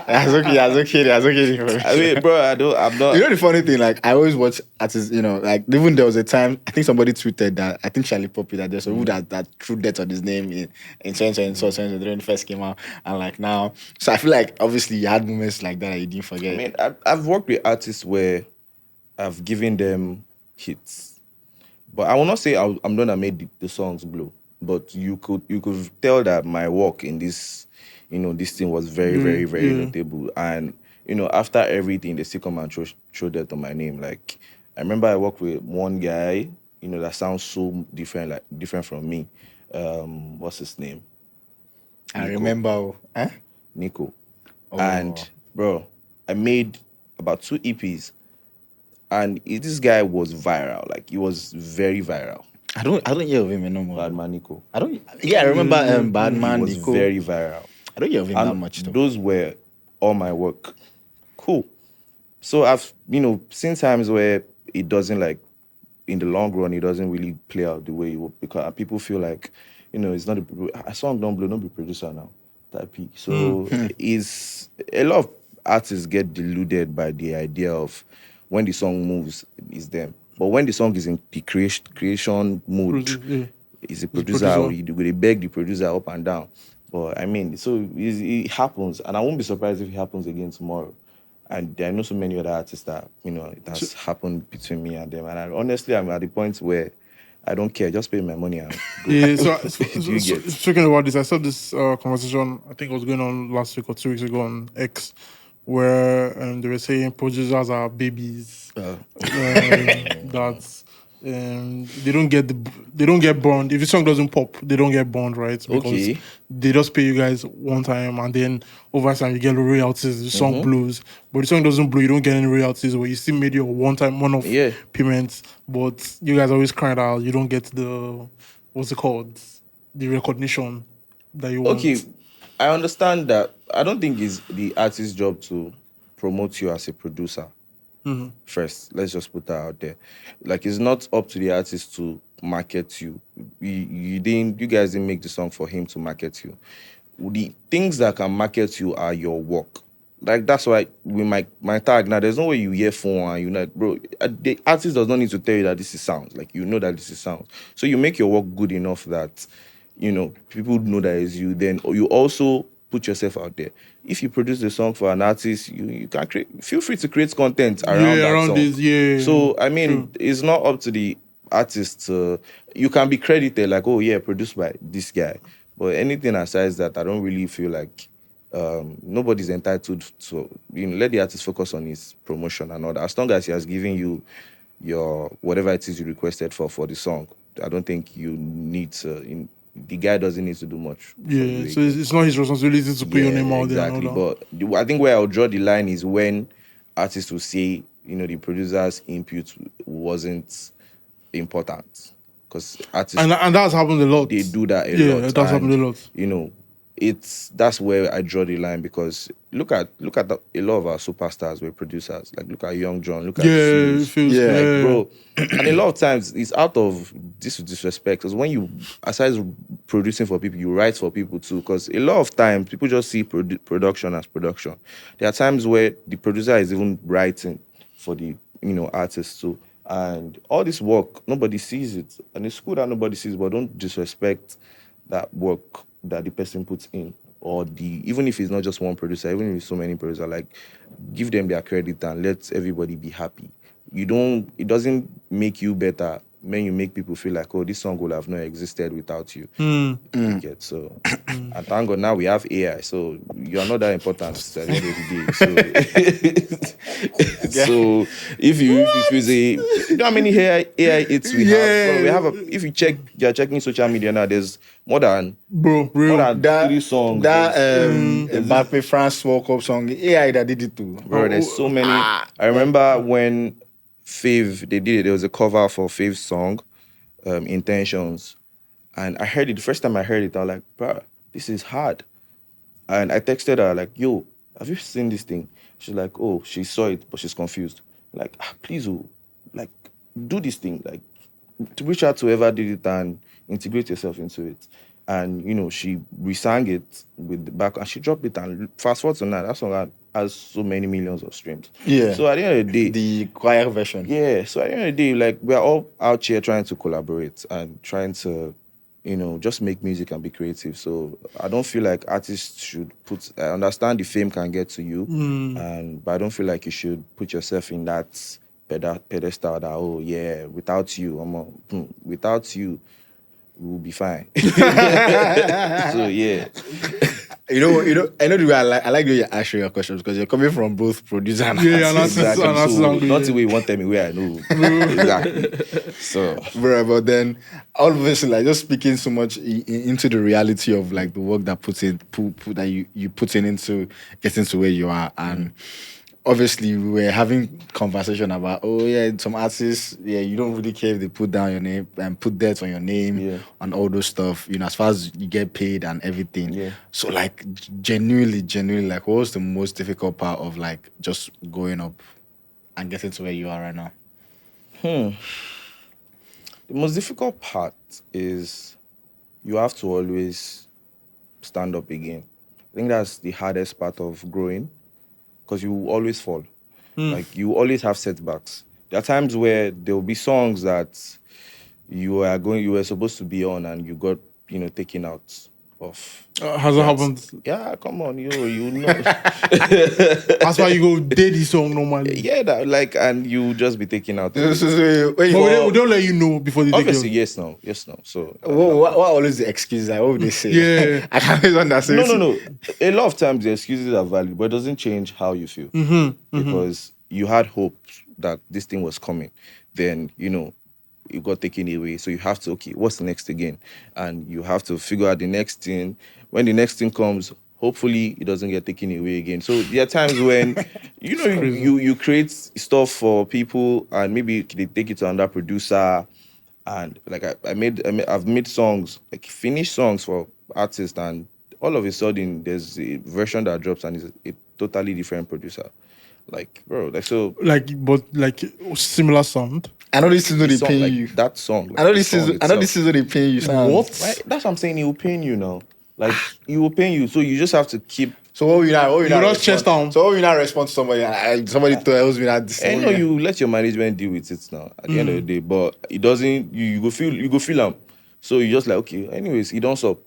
Has okayed. I mean, bro, I'm not. You know the funny thing, like I always watch artists, like even there was a time I think somebody tweeted that I think Charlie Poppy that there's a rule that threw death on his name in 2020 when it first came out, and like now, so I feel like obviously you had moments like that you didn't forget. I mean, I've worked with artists where I've given them hits, but I will not say I'm the one that made the songs blow. But you could tell that my work in this, this thing was very, very, very notable. And after everything, they still come and throw that on my name. Like I remember I worked with one guy, that sounds so different, like different from me. What's his name? I remember, Nico. Oh. And bro, I made about 2 EPs, and this guy was viral. Like he was very viral. I don't hear of him no more. Badman Nico. I don't. Yeah, I remember Badman He was Nico. very viral. I don't hear of him And that much though. those were all my work. Cool. So I've seen times where it doesn't, like, in the long run, it doesn't really play out the way it would, because people feel like, it's not a song don't blow, don't be producer now. That peak. So is a lot of artists get deluded by the idea of when the song moves, it's them. But when the song is in the creation mode, is the producer. They beg the producer up and down. But I mean, so it happens, and I won't be surprised if it happens again tomorrow. And I know so many other artists that it has happened between me and them. And honestly, I'm at the point where I don't care. Just pay my money and go. Yeah. So speaking about this, I saw this conversation. I think it was going on last week or 2 weeks ago on X, where they were saying producers are babies. That they don't get burned. If the song doesn't pop, they don't get burned, right? Because they just pay you guys one time, and then over time you get the royalties. The song blows, but the song doesn't blow, you don't get any royalties. But you still made your one-off payments. But you guys always crying out, you don't get the the recognition that you want. Okay, I understand that. I don't think it's the artist's job to promote you as a producer. First, let's just put that out there. Like, it's not up to the artist to market you. You guys didn't make the song for him to market you. The things that can market you are your work. Like, that's why with my tag now, there's no way you hear phone and you're like, bro, the artist does not need to tell you that this is Soundz. Like, that this is Soundz. So you make your work good enough that, people know that it's you. Then you also put yourself out there. If you produce a song for an artist, you can feel free to create content around that song. So I mean, it's not up to the artist. You can be credited like, oh yeah, produced by this guy. But anything aside that, I don't really feel like nobody's entitled to. Let the artist focus on his promotion and all that. As long as he has given you your whatever it is you requested for the song, I don't think you need to. The guy doesn't need to do much. Yeah, so it's not his responsibility to put your name out there. Exactly, but I think where I'll draw the line is when artists will say, the producer's input wasn't important. Because artists... And that's happened a lot. They do that a lot. Yeah, that's happened a lot. That's where I draw the line, because look at a lot of our superstars were producers. Like, look at Young John, look at Fuse. Like, bro, and a lot of times it's out of disrespect, because when you, aside producing for people, you write for people too, because a lot of times people just see production as production. There are times where the producer is even writing for the artist too, and all this work, nobody sees it, and it's cool that nobody sees it, but don't disrespect that work that the person puts in, or even if it's not just one producer, even if it's so many producers, like, give them their credit and let everybody be happy. It doesn't make you better when you make people feel like, oh, this song would have not existed without you. You get, so and thank God now we have AI, so you're not that important at the end of the day. So if you say, you know how many AI hits we have? Bro, if you're checking social media now, there's more than 3 songs. That Mbappe France World Cup song, AI that did it too. Bro, there's so many. I remember when Fav, they did it, there was a cover for Fav's song, Intentions. And I heard it, the first time I heard it, I was like, bro, this is hard. And I texted her like, yo, have you seen this thing? She's like, oh, she saw it, but she's confused. Like, please, oh, like, do this thing. Like, to reach out to whoever did it and integrate yourself into it. And, she re-sang it with the back and she dropped it. And fast forward to now, that song has so many millions of streams. Yeah. So at the end of the day, the choir version. yeah. So at the end of the day, like, we're all out here trying to collaborate and trying to, just make music and be creative. So I don't feel like artists should I understand the fame can get to you, but I don't feel like you should put yourself in that pedestal that, oh yeah, without you, without you, we'll be fine. So yeah. I know the way I like the way you're answering your questions because you're coming from both producer and artist. Exactly. artist So angle, not the way you want tell me where I know. Exactly. So Bro, but then all of this, like, just speaking so much into the reality of like the work that that you put in into getting to where you are, and obviously we were having conversation about, oh yeah, some artists, yeah, you don't really care if they put down your name and put that on your name and all those stuff, as far as you get paid and everything. Yeah. So like genuinely, like, what was the most difficult part of like just going up and getting to where you are right now? The most difficult part is you have to always stand up again. I think that's the hardest part of growing because you will always fall. Like, you always have setbacks. There are times where there will be songs that you were supposed to be on and you got, taken out of. Has it happened? Yeah, come on, you know. That's why you go date the song normally. Yeah, and you just be taken out. When But we don't let you know before they take Obviously, you. yes, no. So what always the excuses? Like, what would they say? Yeah. I can't always understand. no. A lot of times the excuses are valid, but it doesn't change how you feel. Because you had hope that this thing was coming. Then, you got taken away. So you have to, okay, what's the next again? And you have to figure out the next thing. When the next thing comes, hopefully it doesn't get taken away again. So there are times when, you create stuff for people and maybe they take it to another producer. And like I've made songs, like finished songs for artists, and all of a sudden there's a version that drops and it's a totally different producer. Like, bro, like, so But similar sound. I know this is what they song, pay like, you. that song. Like, I know the this is. song I know itself. this is what they pay you. Sounds. What? Right? That's what I'm saying. He will pay you now. Like, he will pay you. So you just have to keep. So what will you not? You just chest down. So what will you not respond to somebody? Somebody tells me that. This And you let your management deal with it now. At the end of the day, but it doesn't. You go feel them. So you just like, okay. Anyways, he don't stop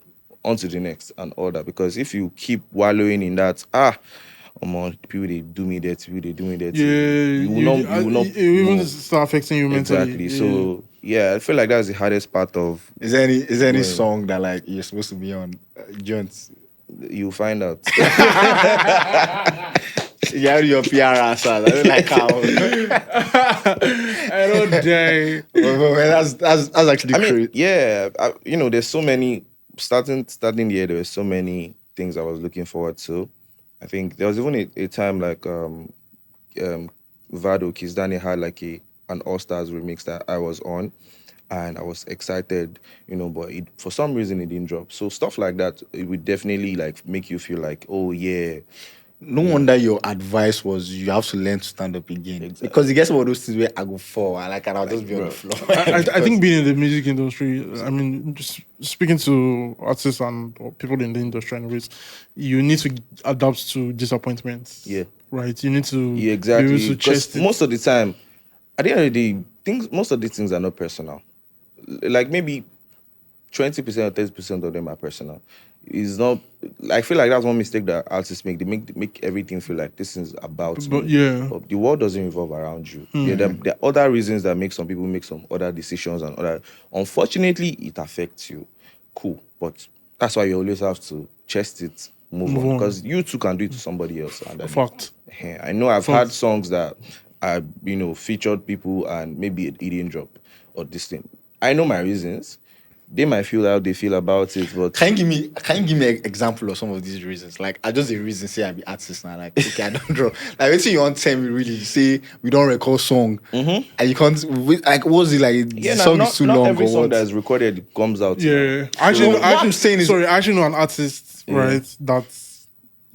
on to the next and all that, because if you keep wallowing in that, people they do me that, people they do me that. Yeah, you will not. It even start affecting you mentally. Exactly. So yeah, I feel like that's the hardest part of. Is there any song that like you're supposed to be on? Jones? You'll find out. Yeah, your PR answer. I don't like how. I don't die. That's actually crazy. Yeah, there's so many. Starting the year, there were so many things I was looking forward to. I think there was even a time like Vado Kizdani had like an All Stars remix that I was on, and I was excited, but for some reason it didn't drop. So stuff like that, it would definitely like make you feel like, oh yeah. No wonder your advice was you have to learn to stand up again. Exactly. Because it gets one of those things where I go fall and I'll just be on the floor. I think being in the music industry, I mean, just speaking to artists and or people in the industry anyways, you need to adapt to disappointments. Yeah. Right? You need to exactly. be able to chest it. Most of the time, at the end of the day, most of these things are not personal. Like maybe 20% or 30% of them are personal. It's not. I feel like that's one mistake that artists make. They make everything feel like this is about me. Yeah. But the world doesn't revolve around you. Yeah, there are other reasons that make some people make some other decisions and other. Unfortunately, it affects you. Cool, but that's why you always have to chest it, move on, because you too can do it to somebody else. And then, Fact. I know I've had songs that I featured people and maybe it didn't drop or this thing. I know my reasons. They might feel how they feel about it, but can you give me an example of some of these reasons? Like, I just a reason say I be artist now. Like, okay, I don't draw. Like, let's say you want to tell me really, you say we don't record song, and you can't. Like, what's it like? Yeah, the song not, is too not long. every Or song what? that is recorded comes out. Yeah. What I'm saying is- I actually know an artist, right, that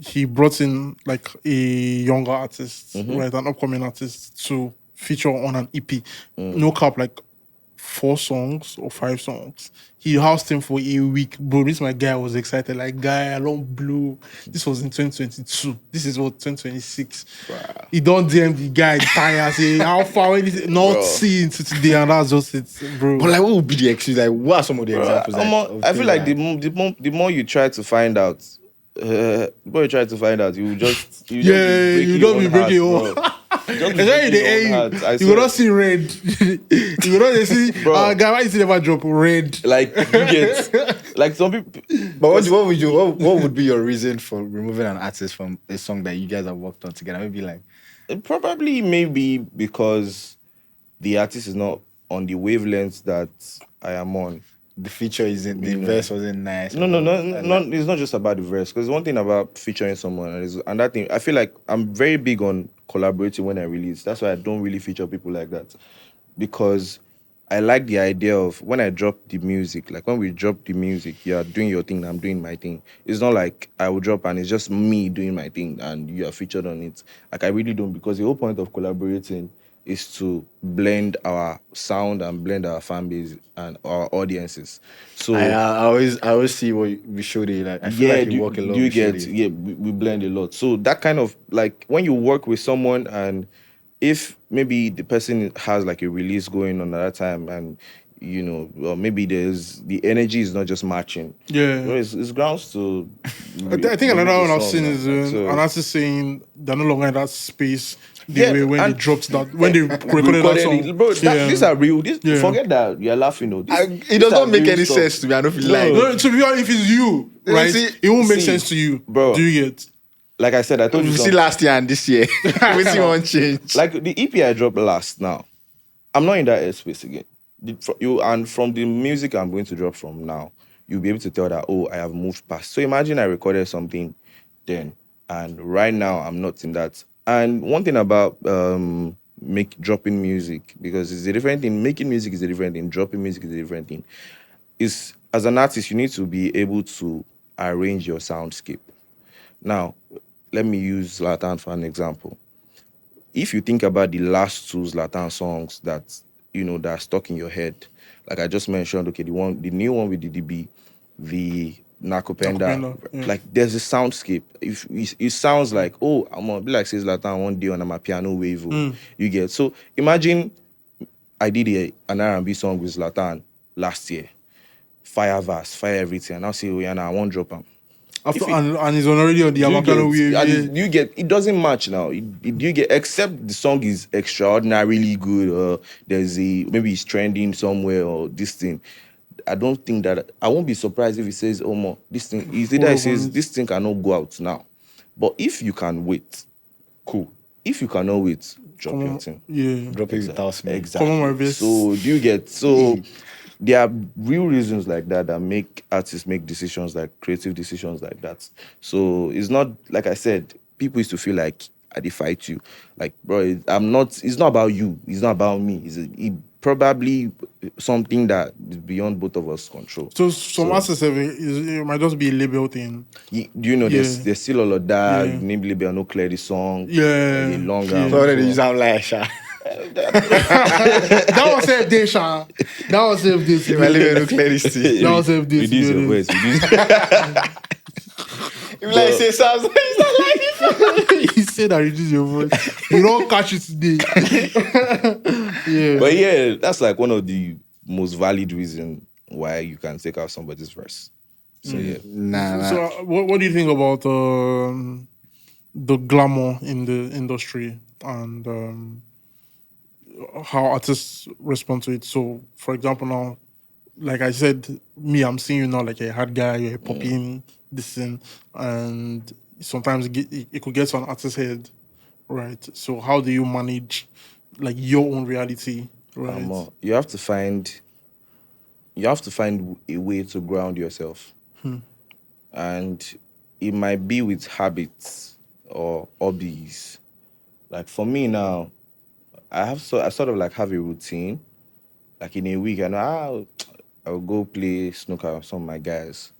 he brought in like a younger artist, right, an upcoming artist to feature on an EP. No cap, like 4 songs or 5 songs. He housed him for a week. Bro, this my guy was excited. Like, guy, I don't blow. This was in 2022. This is what 2026. Wow. He don't DM the guy tired, say how far not seeing to today, and that's just it, bro. But like, what would be the excuse? Like, what are some of the examples? I feel like the more you try to find out, the more you try to find out, you just you don't be breaking your heart. Especially in the AU, you will not see red. You will not see, guy, why you see never drop red? Like, you get, like some people. But what would be your reason for removing an artist from a song that you guys have worked on together? Maybe like, Probably maybe because the artist is not on the wavelength that I am on. the feature isn't, the verse wasn't nice. No. It's not just about the verse. Because one thing about featuring someone and that thing, I feel like I'm very big on collaborating when I release. That's why I don't really feature people like that. Because I like the idea of when I drop the music, like when we drop the music, you are doing your thing, I'm doing my thing. It's not like I will drop and it's just me doing my thing and you are featured on it. Like I really don't, because the whole point of collaborating is to blend our sound and blend our fan base and our audiences. So I always see what we showed you. Like I feel like you work a lot. You with get Shady. we blend a lot. So that kind of like when you work with someone and if maybe the person has like a release going on at that time and you know, well, maybe there's the energy is not just matching. Yeah. You know, it's grounds to. I think another one I've seen is an artist saying they're no longer in that space. Way when they dropped that, when they recorded that song. Bro, these are real. Forget that you're laughing. It does not make any sense to me. I don't feel like. No, to be honest, if it's you, right, it won't make sense to you, bro. Do you get? Like I said, I told you. See last year and this year, we see one change. Like the EP I dropped last. Now, I'm not in that airspace again. And from the music I'm going to drop from now, you'll be able to tell that I have moved past. So imagine I recorded something then, and right now I'm not in that. And one thing about dropping music, because it's a different thing. Making music is a different thing. Dropping music is a different thing. Is as an artist, you need to be able to arrange your soundscape. Now, let me use Zlatan for an example. If you think about the last 2 Zlatan songs that that are stuck in your head, like I just mentioned, okay, the new one with the DB, the Nakupenda, like there's a soundscape. If it sounds like, I'm gonna be like says Zlatan one day on my piano wave, you get. So imagine I did an R&B song with Zlatan last year, fire verse, fire everything, and I'll say, I won't drop him. And he's already on the Amakano wave. You get it doesn't match now. You get except the song is extraordinarily good, or there's maybe it's trending somewhere or this thing. I don't think that I won't be surprised if he says, this thing. Either he says this thing cannot go out now. But if you can wait, cool. If you cannot wait, drop your thing. Yeah. Drop it without me. Exactly. So do you get so there are real reasons like that make artists make decisions like creative decisions like that. So it's not like I said, people used to feel like I fight you. Like, bro, it's not about you. It's not about me. It's probably something that is beyond both of us control. So some artists it might just be a label thing. Do you know there's still all of that, name label no clear the song. Yeah. The longer. So they use am like Sha. That was safe day, Sha. That was safe day. If I leave no clarity. That was safe day. Reduce your voice. If like say Soundz, it's not like it. He said that reduce your voice. You don't catch it today. Yeah. But yeah, that's like one of the most valid reasons why you can take out somebody's verse. So yeah. Nah. So what do you think about the glamour in the industry and how artists respond to it? So, for example, now, like I said, I'm seeing you now like a hard guy, you're popping this thing, and sometimes it could get to an artist's head, right? So, how do you manage like your own reality, right? You have to find a way to ground yourself. And it might be with habits or hobbies. Like for me now, I sort of like have a routine. Like in a week, I know I'll go play snooker with some of my guys,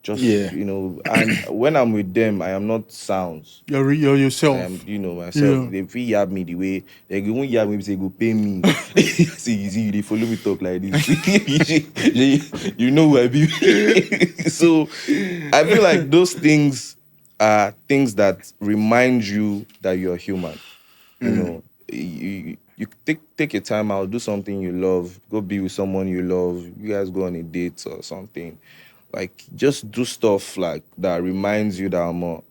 Just Yeah. and when I'm with them, I am not Soundz. You're yourself. I am, myself. Yeah. They feel yab me the way they won't yab me. Say go pay me. See, they follow me talk like this. you know who I be. So I feel like those things are things that remind you that you're human. You take your time out, do something you love, go be with someone you love. You guys go on a date or something. Like just do stuff like that reminds you that I'm a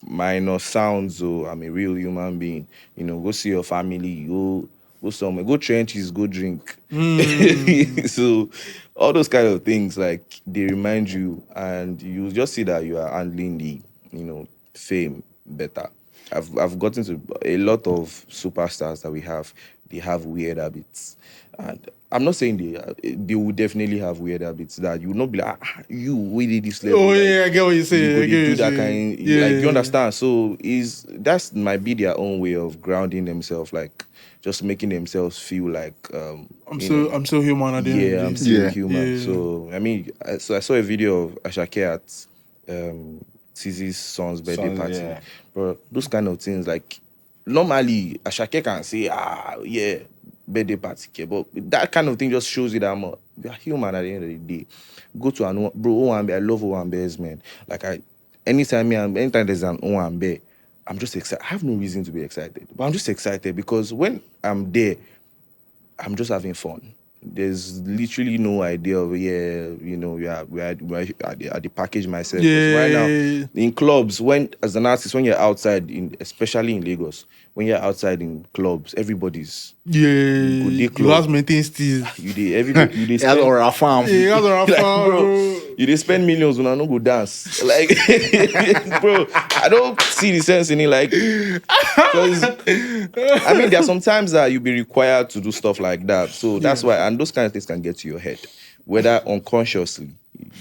minor sounds or I'm a real human being. Go see your family, go somewhere, go trenches, go drink. So all those kind of things, like they remind you, and you just see that you are handling the fame better. I've gotten to a lot of superstars that we have. They have weird habits, and I'm not saying they will definitely have weird habits that you will not be like you we did this level. Oh like, yeah, I get what you say. you go I dey get what do you that say. kind. Yeah. Like, do you understand? So that might be their own way of grounding themselves, like just making themselves feel like I'm so human at the end yeah, of I'm the day. still Yeah. human. Yeah. So I mean, I saw a video of Ashake at Tizi's son's birthday Sounds, party. yeah. But those kind of things, like normally Ashake can say, yeah, birthday party, okay, but that kind of thing just shows you that you're human at the end of the day. Go to an bro, Owambe, I love Owambe's, man. Like anytime there's an Owambe, I'm just excited. I have no reason to be excited, but I'm just excited because when I'm there, I'm just having fun. There's literally no idea of we are at the package myself. 'Cause right now Yeah. in clubs, when as an artist, when you're outside especially in Lagos, when you're outside in clubs, everybody's Yeah. go dey You club. guys maintain still. Everybody you dey Yeah, spend, or a farm. Yeah, you guys are like, far, bro, you dey spend millions when I no go dance. Like, bro, I don't see the sense in it. Like, because I mean, there are some times that you be required to do stuff like that. So that's why, and those kind of things can get to your head, whether unconsciously.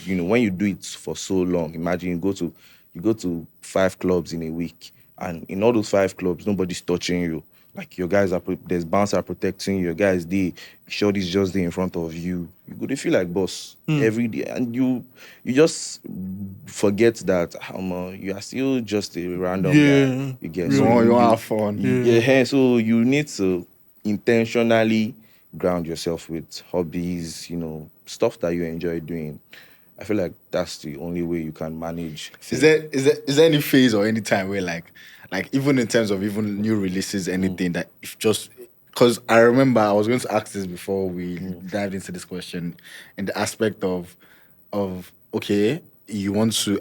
When you do it for so long, imagine you go to 5 clubs in a week, and in all those 5 clubs, nobody's touching you. Like your guys there's bouncer protecting you. Your guys, shorty's just there in front of you. You go to feel like boss every day, and you just forget that you are still just a random guy. You get You so want you have fun. yeah. So you need to intentionally ground yourself with hobbies, stuff that you enjoy doing. I feel like that's the only way you can manage. Is there any phase or any time where like even in terms of even new releases, anything that if just because I remember I was going to ask this before we dived into this question in the aspect of okay, you want to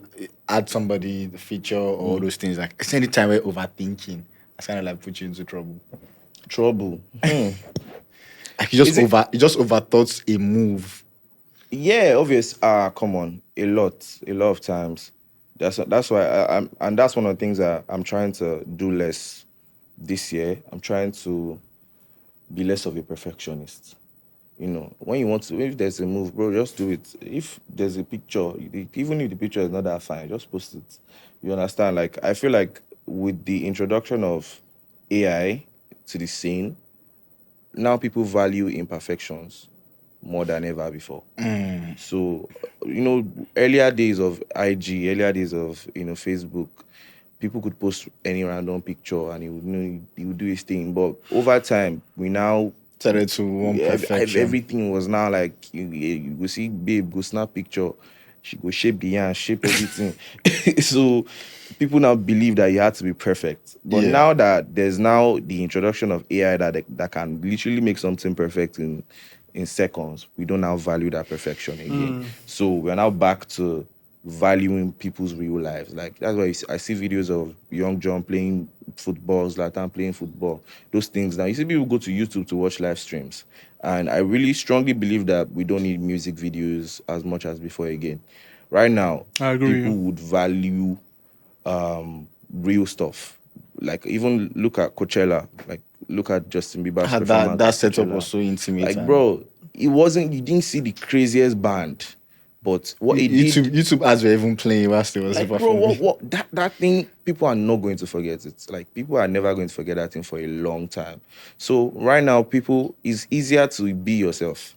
add somebody the feature or all those things, like it's any time where overthinking that's kind of like put you into trouble. Like you just overthought a move. Yeah, obvious. Come on, a lot of times. That's why and that's one of the things that I'm trying to do less this year. I'm trying to be less of a perfectionist. When you want to, if there's a move, bro, just do it. If there's a picture, even if the picture is not that fine, just post it. You understand? Like, I feel like with the introduction of AI to the scene, now people value imperfections more than ever before. So, earlier days of IG, earlier days of, Facebook, people could post any random picture and he would do his thing. But over time, we now Started to want perfection. everything was now like you go see babe go snap picture, she go shape the yarn, shape everything. So people now believe that you have to be perfect. But Yeah. now that there's now the introduction of AI that can literally make something perfect in seconds, we don't now value that perfection again. So we're now back to valuing people's real lives. Like that's why I see videos of young John playing football, Zlatan playing football, those things. Now you see people go to YouTube to watch live streams, and I really strongly believe that we don't need music videos as much as before again. Right now, I agree. people would value real stuff. Like even look at Coachella, like look at Justin Bieber's performance. That at setup Coachella. was so intimate. Like, and bro, you didn't see the craziest band, but what it did. YouTube ads were even playing whilst it was Like, bro, performing. what that thing, people are not going to forget it. Like, people are never going to forget that thing for a long time. So right now, it's easier to be yourself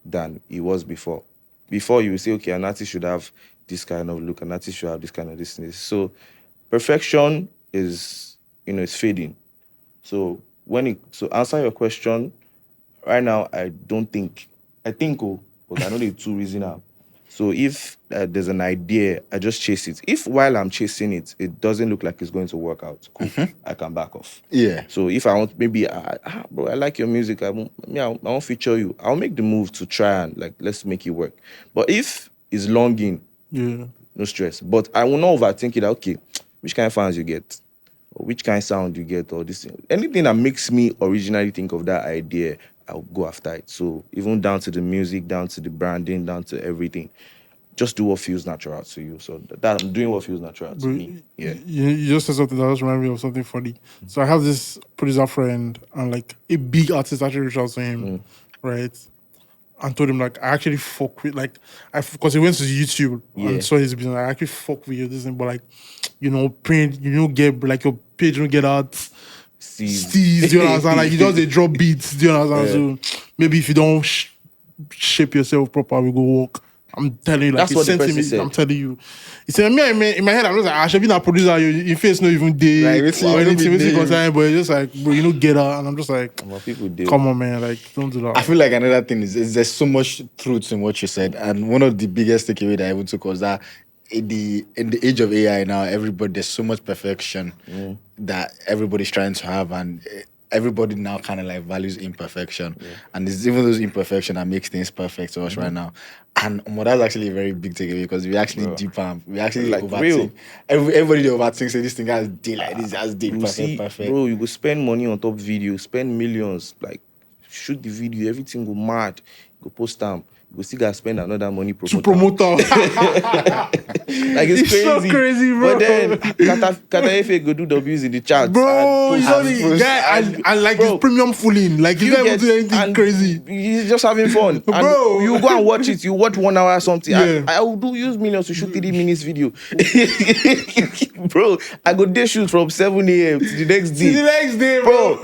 than it was before. Before you say, okay, an artist should have this kind of look, an artist should have this kind of this. So perfection is, it's fading. So to answer your question, right now I think, but I know the two reasons are. So if there's an idea, I just chase it. If while I'm chasing it, it doesn't look like it's going to work out, cool, I can back off. Yeah. So if I want, maybe, bro, I like your music, I won't feature you. I'll make the move to try and like, let's make it work. But if it's longing, no stress. But I will not overthink it. Okay, which kind of fans you get, or which kind of sound you get, or this thing. Anything that makes me originally think of that idea, I'll go after it. So even down to the music, down to the branding, down to everything, just do what feels natural to you. So that I'm doing what feels natural to me. Yeah. You just said something that just reminded me of something funny. So I have this producer friend, and like a big artist actually reached out to him, right? And told him like, I actually fuck with because he went to YouTube and saw his business. I actually fuck with you, this thing, but like, print, get like your page don't get out. Steez, do you understand? Like you just they drop beats, do you understand? So maybe if you don't shape yourself proper, we go walk. I'm telling you, like that's what the person said. I'm telling you. He said, in my head, I'm just like, I should be a producer. Your face not even day or anything concerned, but it's just like, bro, get out. And I'm just like, people do. Come on, man, like don't do that. I feel like another thing is there's so much truth in what you said, and one of the biggest takeaway that I even took was that in the age of AI now, there's so much perfection that everybody's trying to have, and everybody now kind of like values imperfection, and it's even those imperfection that makes things perfect to us right now. And that's actually a very big takeaway, because we actually we actually like overthink. Everybody they overthink, say this thing has day like this, has day perfect. Bro, you go spend money on top video, spend millions, like shoot the video, everything go mad, go post them. You still gotta spend another money to promote them. Like it's crazy. So crazy, bro. But then Kataefe go do W's in the charts. Bro, he's only guy and like his premium fooling. Like he's not even doing anything crazy. He's just having fun. Bro, you go and watch it. You watch 1 hour or something. Yeah. I will use millions to shoot 3 minutes video. Bro, I go day shoot from 7 a.m. to the next day. Bro.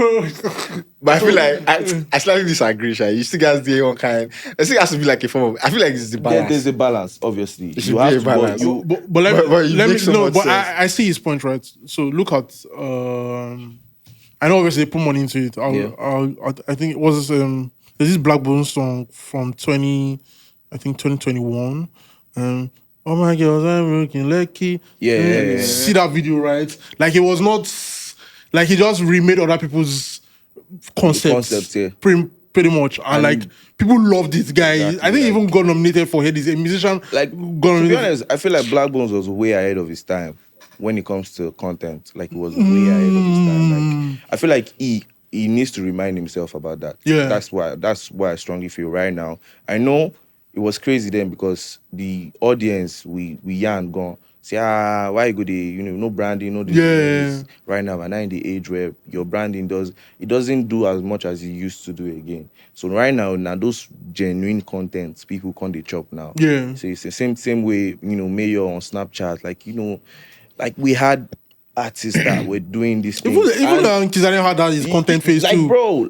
But I feel like I slightly disagree, Shay. You still guys do one kind. I think it has to be like a form of. I feel like it's the balance. There's a balance, obviously. It should be a balance. But let me know. But I see his point, right? So look at. I know obviously they put money into it. I think it was there's this Blackbone song from 2021. Oh my girls, I'm looking lucky. Yeah. See that video, right? Like it was not like he just remade other people's concepts, pretty much, and like people love this guy. Exactly, I think he even got nominated for head. He's a musician. Like to be honest, I feel like Blackbones was way ahead of his time when it comes to content. Like he was way ahead of his time. Like I feel like he needs to remind himself about that. Yeah, that's why I strongly feel right now. I know it was crazy then because the audience we yarn gone. Say, why you go there? No branding, no this. Right now, we're not in the age where your branding doesn't do as much as it used to do again. So right now those genuine contents, people can't they chop now. Yeah. So it's the same way, Mayor on Snapchat, like we had artists that were doing this thing. Even Kizarian had that his content phase like, too. Bro,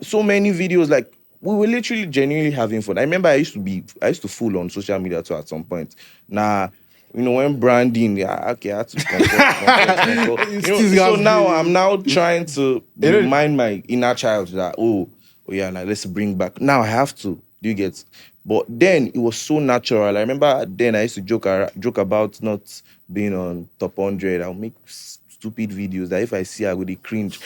so many videos, like we were literally genuinely having fun. I remember I used to fool on social media too at some point. When branding, I had to control. So now I'm now trying to remind my inner child that, like let's bring back. Now I have to. Do you get? But then it was so natural. I remember then I used to joke about not being on top 100. I'll make stupid videos that if I see I would cringe.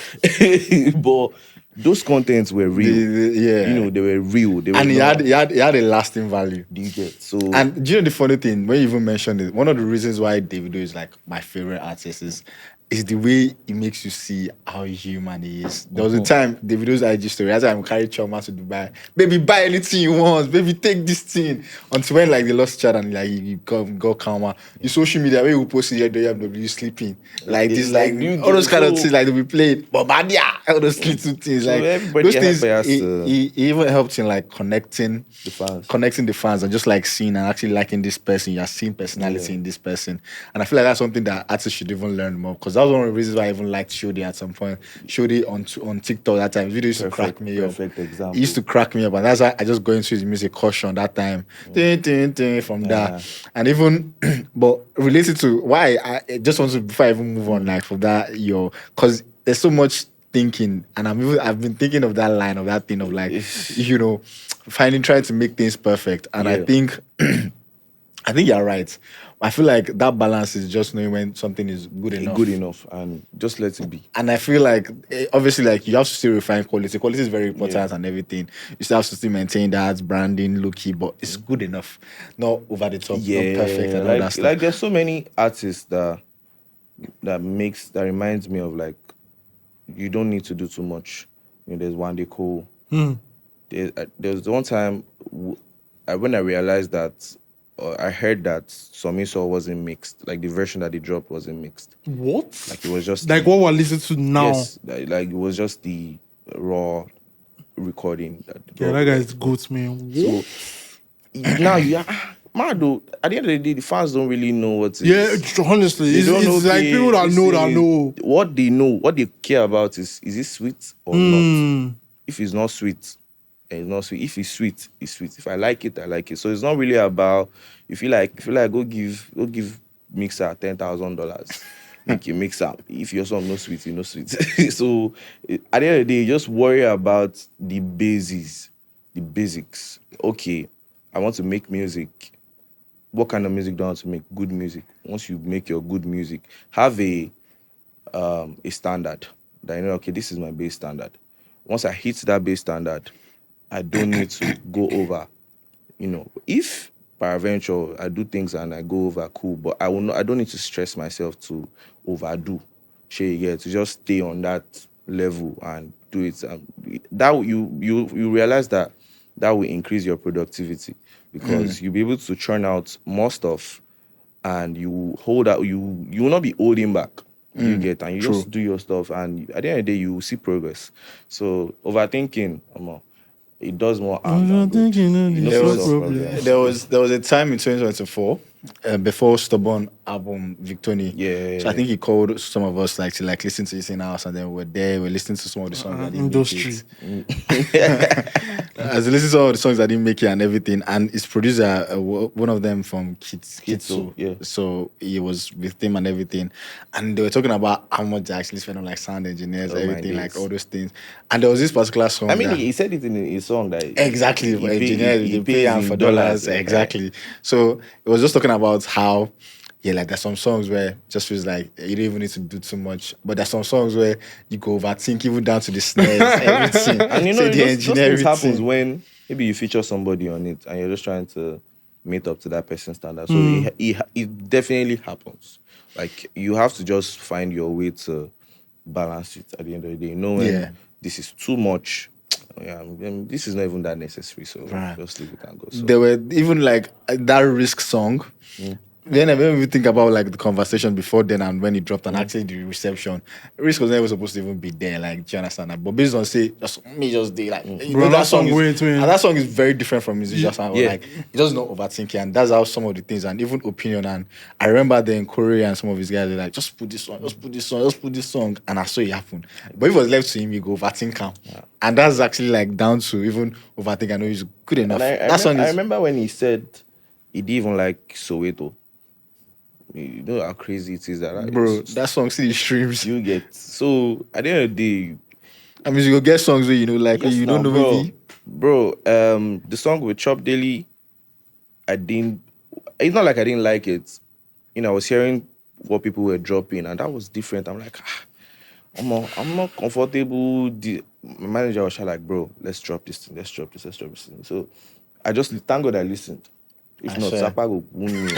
But those contents were real. They were real. He had a lasting value. Do you get? So, and do you know the funny thing, when you even mentioned it, one of the reasons why Davido is like my favorite artist is the way it makes you see how human he is. There was a time, Davido's IG story, as I'm carrying Choma to Dubai, baby, buy anything you want, baby, take this thing. Until when like they lost chat and like you got calmer. Your social media, where you post it, you sleeping. Like this, like all those kind of things, like they be played. Bombardia, all those little things. Like those things, he even helped in like connecting the fans and just like seeing and actually liking this person. You're seeing personality in this person. And I feel like that's something that artists should even learn more, because That was one of the reasons why I even liked Shodi at some point. Shodi on TikTok that time. His video used to crack me up. Perfect example. He used to crack me up, and that's why I just go into his music caution that time. From that, and even but related to why I just want to before I even move on, like from that, because there's so much thinking, and I've been thinking of that line of that thing of like, trying to make things perfect, and I think you're right. I feel like that balance is just knowing when something is good enough. Good enough, and just let it be. And I feel like, obviously, like you have to still refine quality. Quality is very important and everything. You still have to still maintain that branding, looky, but it's good enough, not over the top, not perfect, and all that stuff. Like there's so many artists that reminds me of like, you don't need to do too much. There's one day cool. There was one time when I realized that. I heard that Somiso wasn't mixed. Like the version that they dropped wasn't mixed. What? Like it was just like what we're listening to now. Yes, like it was just the raw recording. That guy's goat, man. So now mad though. At the end of the day, the fans don't really know what. Honestly, it's like people that know. What they know, what they care about is it sweet or not. If it's not sweet. And it's not sweet. If it's sweet, it's sweet. If I like it, I like it. So it's not really about if you like go give Mixer $10,000. Make your mixer. If your song no sweet, you no sweet. So at the end of the day, just worry about the basics. Okay, I want to make music. What kind of music do I want to make? Good music. Once you make your good music, have a standard that okay, this is my base standard. Once I hit that base standard, I don't need to go over. If peradventure I do things and I go over, cool. But I don't need to stress myself to overdo. To just stay on that level and do it. That you realize that will increase your productivity because you'll be able to churn out more stuff, and you hold out. You will not be holding back. You get and you just do your stuff, and at the end of the day, you will see progress. So overthinking, it does more harm than good. There was a time in 2024 before Stubborn album Victoni. Yeah. So I think he called some of us to listen to his in house, and then we were listening to some of the songs that didn't industry. make it. As we listen to all the songs that didn't make it and everything, and his producer, one of them from Kitsu. Yeah. So he was with him and everything, and they were talking about how much they actually spent on sound engineers, everything, all those things. And there was this particular song. I mean, he said it in his song that exactly engineers they pay him for dollars. Exactly. So it was just talking about how there's some songs where just feels like you don't even need to do too much, but there's some songs where you go overthink even down to the snares, everything. And those things happens when maybe you feature somebody on it and you're just trying to meet up to that person's standard. So it definitely happens. Like you have to just find your way to balance it at the end of the day. When this is too much. This is not even that necessary, so just leave it and go. So. There were even that Risk song. Then when we think about the conversation before then and when it dropped and actually the reception, Risk was never supposed to even be there. Do you understand that? But based on just did that song is very different from musicians. It does not overthinking, and that's how some of the things and even opinion. And I remember then Corey and some of his guys were like, just put this song, and I saw it happen. But if it was left to him, you go overthink him. And that's actually down to even overthink. I know he's good enough. I remember when he said he didn't even like Soweto. You know how crazy it is that bro, that song still streams. You get so at the end of the day, I mean you go get songs where you don't know maybe. Bro, the song with Chop Daily, it's not like I didn't like it. I was hearing what people were dropping and that was different. I'm like, I'm not comfortable. My manager was like, bro, let's drop this thing. So I just thank God I listened. If not, Zappa will wound me.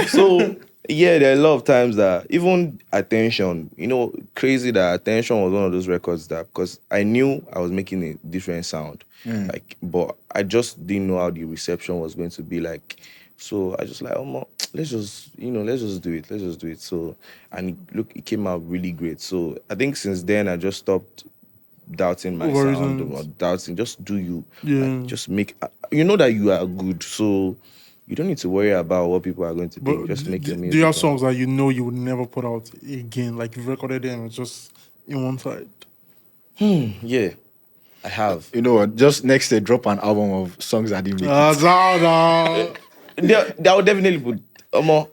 So, there are a lot of times that even Attention, crazy that Attention was one of those records that, because I knew I was making a different sound, but I just didn't know how the reception was going to be like. So I just let's just do it. So, and look, it came out really great. So I think since then I just stopped doubting my sound or doubting. Just do you. Just make. You know that you are good. So you don't need to worry about what people are going to think. But Just make your music. do you have and- songs that you know you would never put out again? Like you've recorded them, it's just in one side. Yeah, I have. You know what? Just next year, drop an album of songs that didn't make it. Zara. That would definitely put more.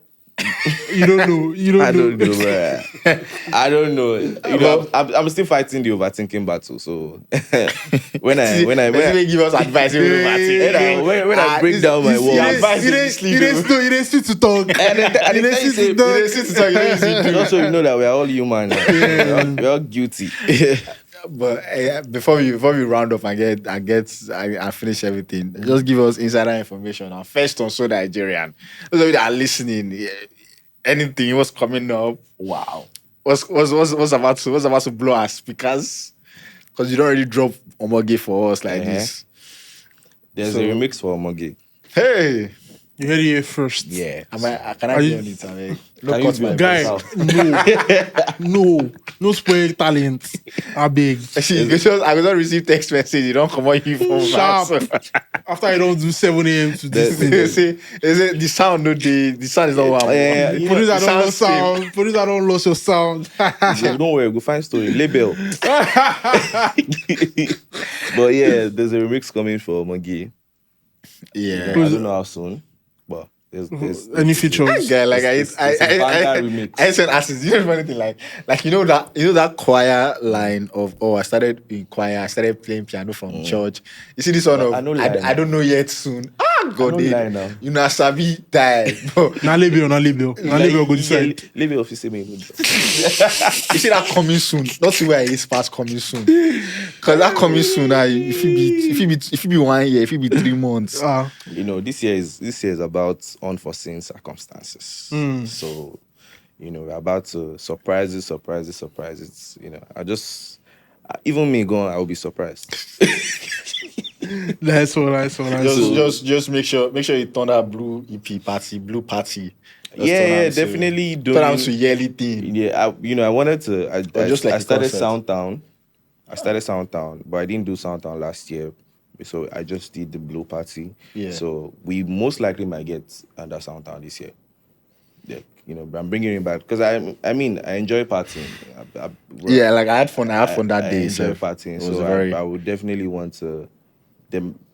You don't know. You don't I know. don't know, bruh. I don't know. You know, I'm still fighting the overthinking battle. So when Let's give us advice. when I break down my walls, advice You is sleep. didn't sit to talk. and then You didn't sit to talk. also you know that we're all human. We're all guilty. But before we round up and I finish everything, just give us insider information. Now, first on So Nigerian, those of you that are listening, anything what's coming up, wow, what's about to blow our speakers, because you don't really drop Omoge for us like this. There's So- a remix for Omoge. Hey, You heard it here first. Yeah. can I Are be you- on it? I mean, no Can you cut be my on Guy, South? no spoil talent. I beg. See, I will not receive text message. You don't come on you from Sharp. After I don't do 7 a.m. to this thing. The sound, the sound is not one. Yeah, you know, Police, I the don't lose sound sound. Police, I don't lose your sound. Yeah, don't worry, we'll find story. Label. But yeah, there's a remix coming for Omoge. Yeah. I don't know how soon, but there's Any features? Guy, like It's a banger remix. I said, "Asses, you know funny thing, like you know that choir line of I started in choir, I started playing piano from church. You see this one of I know line. I don't know yet soon. God, know line now. you know Sabi die, bro. Na label go decide. Leave it office me. You see that coming soon. Not see where it is past coming soon. Cause that coming soon, if it be 1 year, if it be 3 months. You know, this year is about unforeseen circumstances. So, you know, we're about to surprises. You know, even me going, I will be surprised. That's all right. Just make sure you turn that blue party. Just Yeah, turn definitely Turn out doing. to yearly thing. Yeah, I wanted to. just like I a started concert. Soundtown. But I didn't do Soundtown last year. So I just did the Blue Party. Yeah. So we most likely might get under Soundtown this year. Yeah, you know, but I'm bringing it back because I enjoy partying. Yeah, like I had fun that I day. enjoy So partying. it was So very I would definitely want to.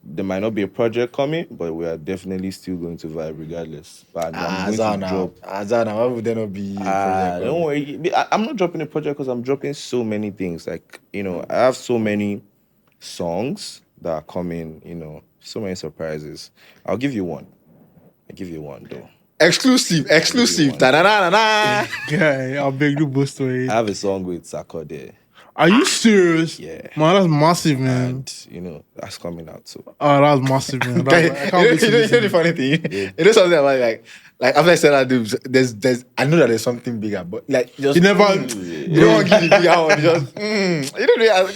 There might not be a project coming, but we are definitely still going to vibe regardless. But I'm going to drop. Azana, why would there not be a project? Don't worry. I'm not dropping a project because I'm dropping so many things. Like, you know, I have so many songs that are coming, you know, so many surprises. I'll give you one. Though. Exclusive. Ta-da-da-da-da. Guy, I'll beg you both story. I have a song with Sakode. Are you serious? Yeah. Man, that's massive, man. And, you know, that's coming out too. Oh, that's massive, man. Guy, I can't wait to you know listen. the funny thing? You know something about like after I said that, there's I know that there's something bigger, but like just You never. you don't want to give the bigger one. Just you don't know.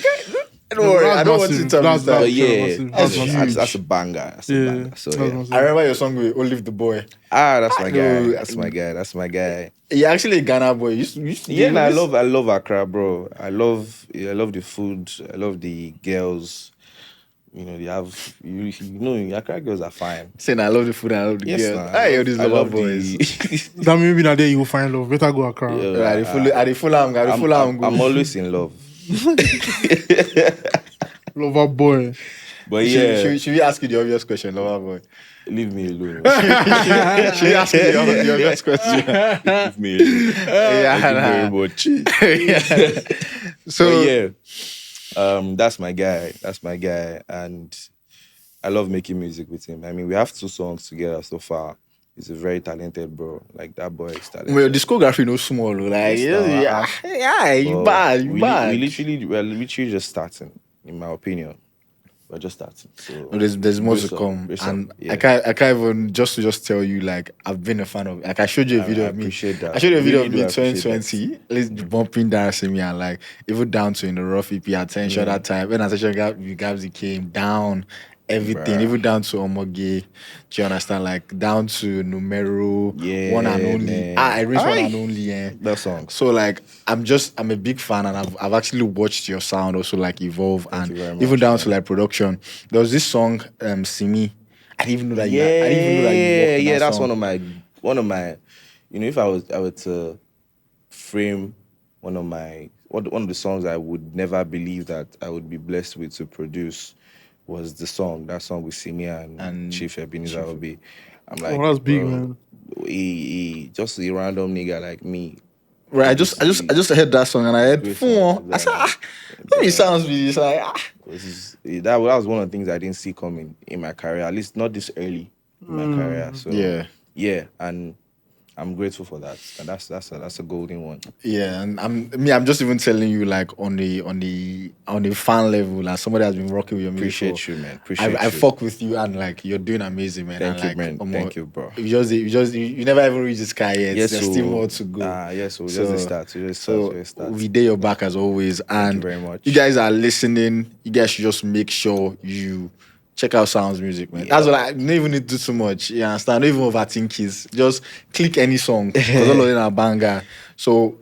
Don't worry, I don't want you to That's tell But me. yeah, massive. That's massive. that's a banger. That's a Yeah, banger. So, that's yeah. massive. I remember your song with Olive the Boy. That's my know. guy. That's my guy. You're actually a Ghana boy. Yeah, and I love Accra, bro. I love the food. I love the girls. You know, they have you know, Accra girls are fine. saying I love the food and I love the Yes, girl. nah, Hey, all these I lover love boys. That maybe not there you will find love. Better go Accra. Yeah. I the full arm, I'm always in love. Lover boy. But yeah, Should we ask you the obvious question, lover boy? leave me alone. Should we ask you the obvious question? Leave me alone. Yeah, Thank you very much. So But yeah, that's my guy, and I love making music with him. I mean, we have 2 songs together so far. He's a very talented bro. Like that boy is talented. well, discography no small. Like Yes, you But bad. we're literally just starting, in my opinion. We're just starting. So There's more to Brace up, come, brace up, and yeah. I can't even just tell you like I've been a fan of. Like I showed you a video I of me. appreciate that. I showed you a video Really of do me appreciate 2020. Let's bumping dancing me and like even down to in the rough EP attention that time when attention Gabsy came down. Everything, Bruh. even down to Omoge, do you understand? Like down to Numero, Yeah, one and only. man. I reached one Aye. and only. that song. So like I'm a big fan, and I've actually watched your sound also like evolve Thank you very and much, even down man. to like production. There was this song Simi. I didn't even know that you. I didn't even know that you worked on that that's song. one of my. If I were to frame one of the songs I would never believe that I would be blessed with to produce was that song with Simia and Chief Ebenezer Obi. I'm like, that's big, bro, man. He just a random nigga like me. Right, I just heard that song and I heard Great Fuon. song. I said, let me sounds really. It's like That was one of the things I didn't see coming in my career, at least not this early in my career. So yeah, and I'm grateful for that. And that's a golden one. Yeah, and I'm just even telling you like on the fan level, like somebody has been rocking with your music. Appreciate you, man. Appreciate I you. fuck with you and like you're doing amazing, man. Thank and, you, like, man. Thank you, bro. You never even reached the sky yet. Yes, There's still more to go. Yes, so just start. We did your back as always. And Thank you very much. You guys are listening. You guys should just make sure you check out Soundz music, man. That's what I don't even need to do too much. You understand? Don't even overthink it. Just click any song because all of them are banger. So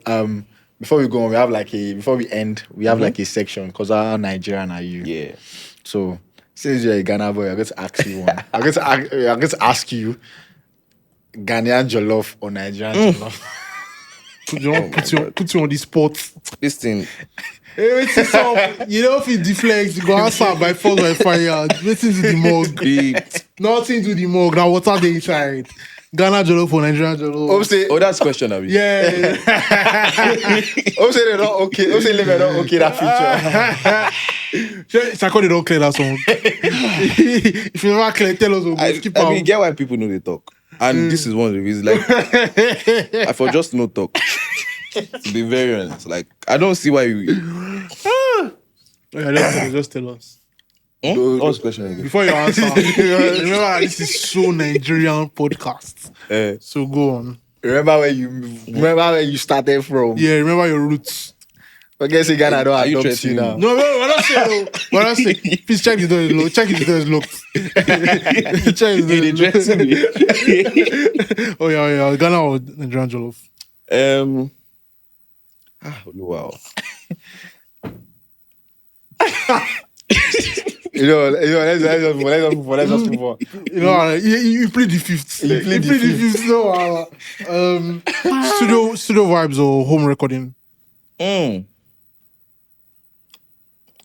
before we go on, before we end, we have like a section because how Nigerian are you? Yeah. So since you're a Ghana boy, I'm going to ask you one. I'm going to ask you Ghanaian jollof or Nigerian jollof. Put you on the spot. This thing. Hey, wait till some, if it deflects, you go answer by force by fire. Waiting to the mug. Nothing to the mug. Now water they inside. Ghana jollof or Nigerian jollof. That's question of it. Yeah. Say they're not okay. Say they're not okay that feature. Chako, they don't clear that song. If you never clear, tell us. I mean, get why people know they talk. And this is one of the reasons. Like, I for just no talk. To be very honest, like I don't see why you. Just tell us. What's the question again? Before you answer, remember this is so Nigerian podcast. So go on. Remember where you started from. Yeah, remember your roots. I guess Ghana I don't adopt you now. No, we're not saying. We're not saying. Please check the door is locked. Check if the door is locked. Check if the door is locked. Oh yeah. Ghana or Nigerian jollof? Wow. Let's just move on. You play the fifth. You play the fifth. No, studio vibes or home recording?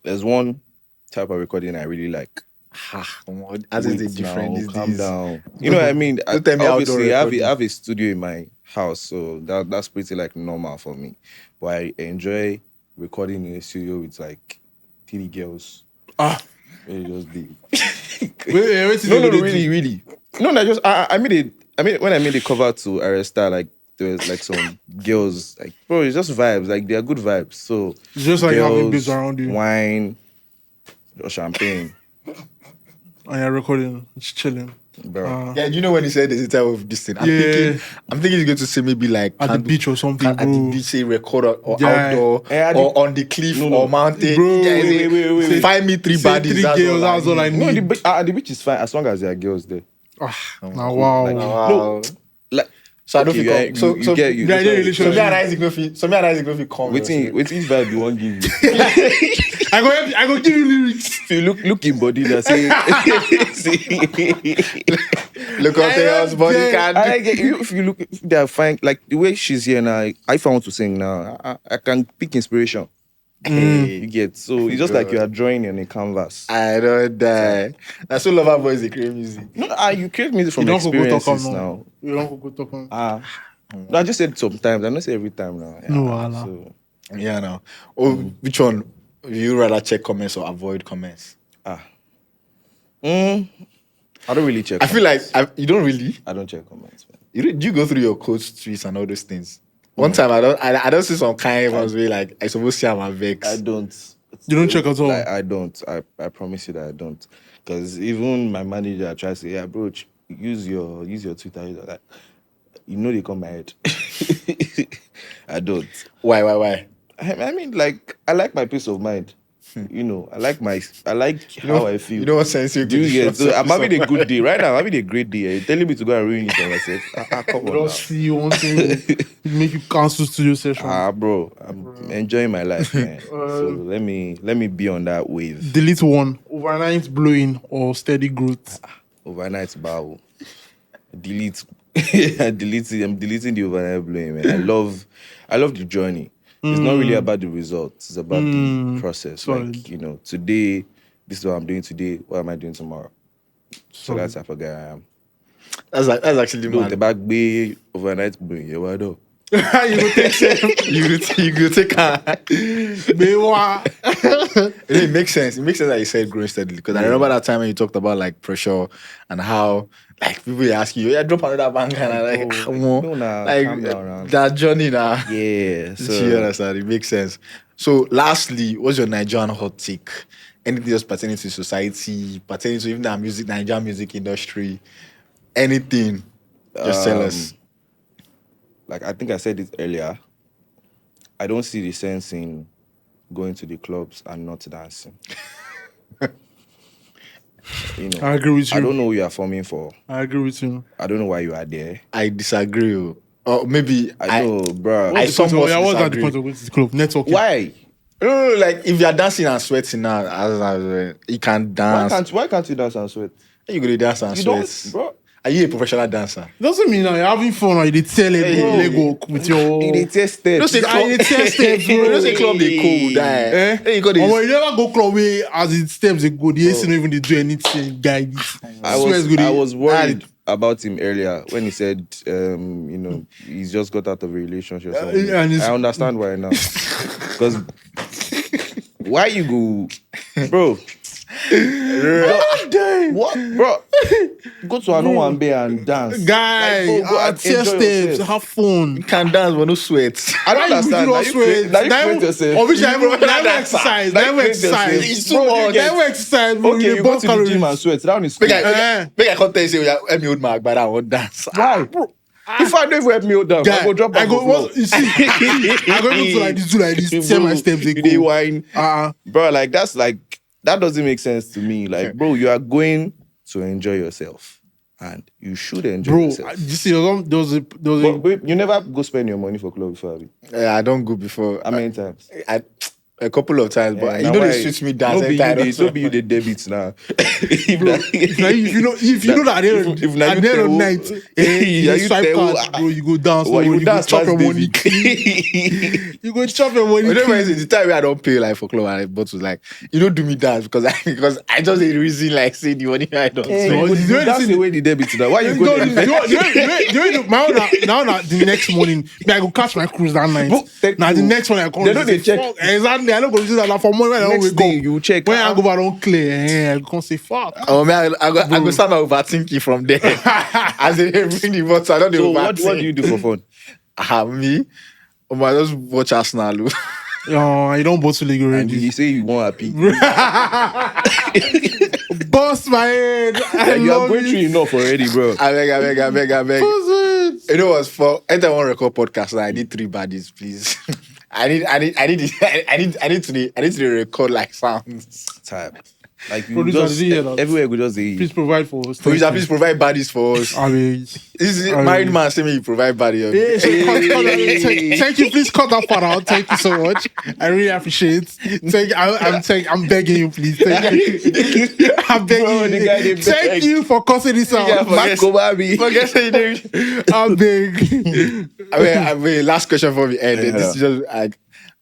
There's one type of recording I really like. As is it different? Calm down. You know what I mean? Obviously, I have a studio in my house, so that's pretty like normal for me. But I enjoy recording in a studio with like 3 girls. It just be. No, really. No, when I made the cover to Arresta, like there was like some girls, like bro, it's just vibes, like they are good vibes. So it's just like girls, having babes around you, wine, or champagne, and you're recording, it's chilling. Bro. Yeah, you know when he said there's a type of this thing. I'm thinking he's going to say maybe like at the beach or something. At the beach, say record or outdoor or on the cliff or mountain. Bro, wait. Find me 3 baddies. 3 girls. That's all I need. At the beach is fine as long as there are girls there. Wow. No, like. So I don't feel so me and Isaac no fit come. Waiting vibe you won't give you. I go give you lyrics. If you look in body that say look at your body can. If you look, if they are fine, like the way she's here now. If I want to sing now, I can pick inspiration. You get so it's just like you are drawing on a canvas. I don't die. That's so Lover Boys they create music. No, you create music from experiences now. You don't go talk on. No, I just said sometimes. I don't say every time now. Yeah, no. Which one? Would you rather check comments or avoid comments? I don't really check. I feel like you don't really. I don't check comments, man. Do you go through your coach tweets and all those things? One time I don't see some kind ones where like I supposed to have my vex. I don't. You don't check at all? I don't. I promise you that I don't. Because even my manager tries to say, yeah, bro, use your Twitter. Like, they come my head. I don't. Why? I mean, like, I like my peace of mind. I like how I feel. You know what sense you get? So I'm having a good day. Right now, I'm having a great day. You're telling me to go and ruin it for myself. Come on now. See you want to make you cancel studio session. Bro, I'm enjoying my life, man. So let me be on that wave. Delete one. Overnight blowing or steady growth. overnight bow. Delete. I'm deleting the overnight blowing, man. I love the journey. It's not really about the results. It's about the process. Solid. Like, today, this is what I'm doing today. What am I doing tomorrow? So Solid. that's the type of guy I am. That's actually No, mad. the back bay overnight blowing. Yeah, why do? You go take some. you go take It makes sense. It makes sense that you said growing steadily because I remember that time when you talked about like pressure and how like people ask you, yeah, drop another banger and I'm like, come on, no, nah, like calm down, man. that journey now. Yeah. So you understand? It makes sense. So, lastly, what's your Nigerian hot take? Anything else pertaining to society, pertaining to even the Nigerian music industry, anything? Just tell us. Like I think I said it earlier, I don't see the sense in going to the clubs and not dancing. I agree with you. I don't know what you are forming for. I agree with you. I don't know why you are there. I disagree. Or maybe I know, bro. I somewhat What's at the disagree. point of going to the club? Networking. Why? No, like if you're dancing and sweating now, you can dance. Why can't you dance and sweat? You go to dance and You sweat. don't, bro. Are you a professional dancer? Doesn't mean now you're having fun or you did tell it Bro. Lego with your. They test it. Don't say I club. dey test steps, bro. Don't say club they cold. Eh? Then you got this. Omo, you never go club where as it steps they go. The AC don't even dey do anything, guy. I was worried about him earlier when he said, he's just got out of a relationship. Or something. and I understand why now. Because why you go, bro? What, bro? Go to another one bay and dance, Guy, Like, go and test enjoy steps, yourself. have fun. You can dance but no sweat. I don't understand. Now you create yourself. Or which I You even know that exercise. Like, Never create exercise. yourself. It's too much. Never exercise. bro. Okay, dey you burn go to the gym and calories. sweat. That one is cool. Make I come tell you say, help me hold my but I won't dance. Why? If I don't even help me hold down, I go drop back. You see, I go even do like this, tell my steps they They go. whine. Bro, like that doesn't make sense to me. Like, bro, you are going to enjoy yourself, and you should enjoy Bro, yourself. you see, there was a But you never go spend your money for club before, abi? I don't go before. How many times? A couple of times, but Yeah, you now know why- they suits me dance. No be anytime. you the debits now. If if you know that at the end of the night, you swipe card, bro, you go dance, Well, you go dance chop your past money. David. You go chop your money. Whenever it's the time where I don't pay like for club and bottles, like you don't do me dance because I just a reason like say the money I don't. Hey, spend. but you dance away the debit now. Why you go there? Now the next morning, I go catch my cruise that night. Take Now the you. next one I come. They know they check. Fuck, exactly. I don't go do that for money when I don't Next wake day up. you check. When I go back don't clear, I go say fuck. Oh man, I go start my overthinking from there. As they bring the bottle, I don't So know what do you do for fun? Me? I just watch Arsenal. You don't bottle league And already. you say you want happy. Bust my head. You are going through enough already, bro. I beg. You know what's for? Anytime I want to record podcast, I need 3 baddies, please. I need to record like sounds. Time. Like you Producer, just did you hear that? everywhere we just say Please provide for us. Producer, please provide baddies for us. I mean, This is married man say me you provide baddie. yeah, so thank you. Please cut that part out. Thank you so much. I really appreciate. I'm begging you, please. Thank you. I'm begging Bro, the guy, they you. Thank beg. you for cutting this out. Yeah, Mark Kobabi. Forget say you did. I'm big. I mean, last question for me. And this is just like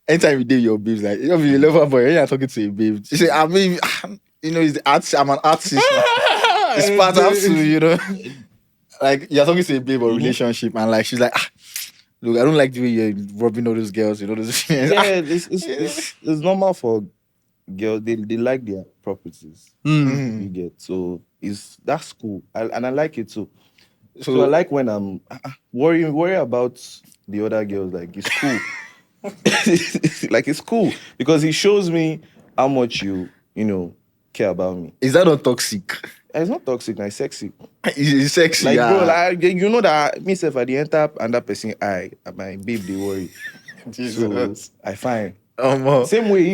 anytime you do your babes, like you know, you lover boy, when you're talking to a babe, she say, I mean, it's the artist. I'm an artist. It's part of to, like you're talking to a babe or relationship, and like she's like, look, I don't like the way you're rubbing all those girls, those things. Yeah, it's normal for girls. They like their properties. You get so that's cool, and I like it too. So I like when I'm worry about the other girls. Like it's cool. Like it's cool because it shows me how much you care about me. Is that not toxic? It's not toxic, it's sexy. It's sexy, Like yeah. bro, like you know that myself at the enter and that person my babe they worry. So I fine. Same way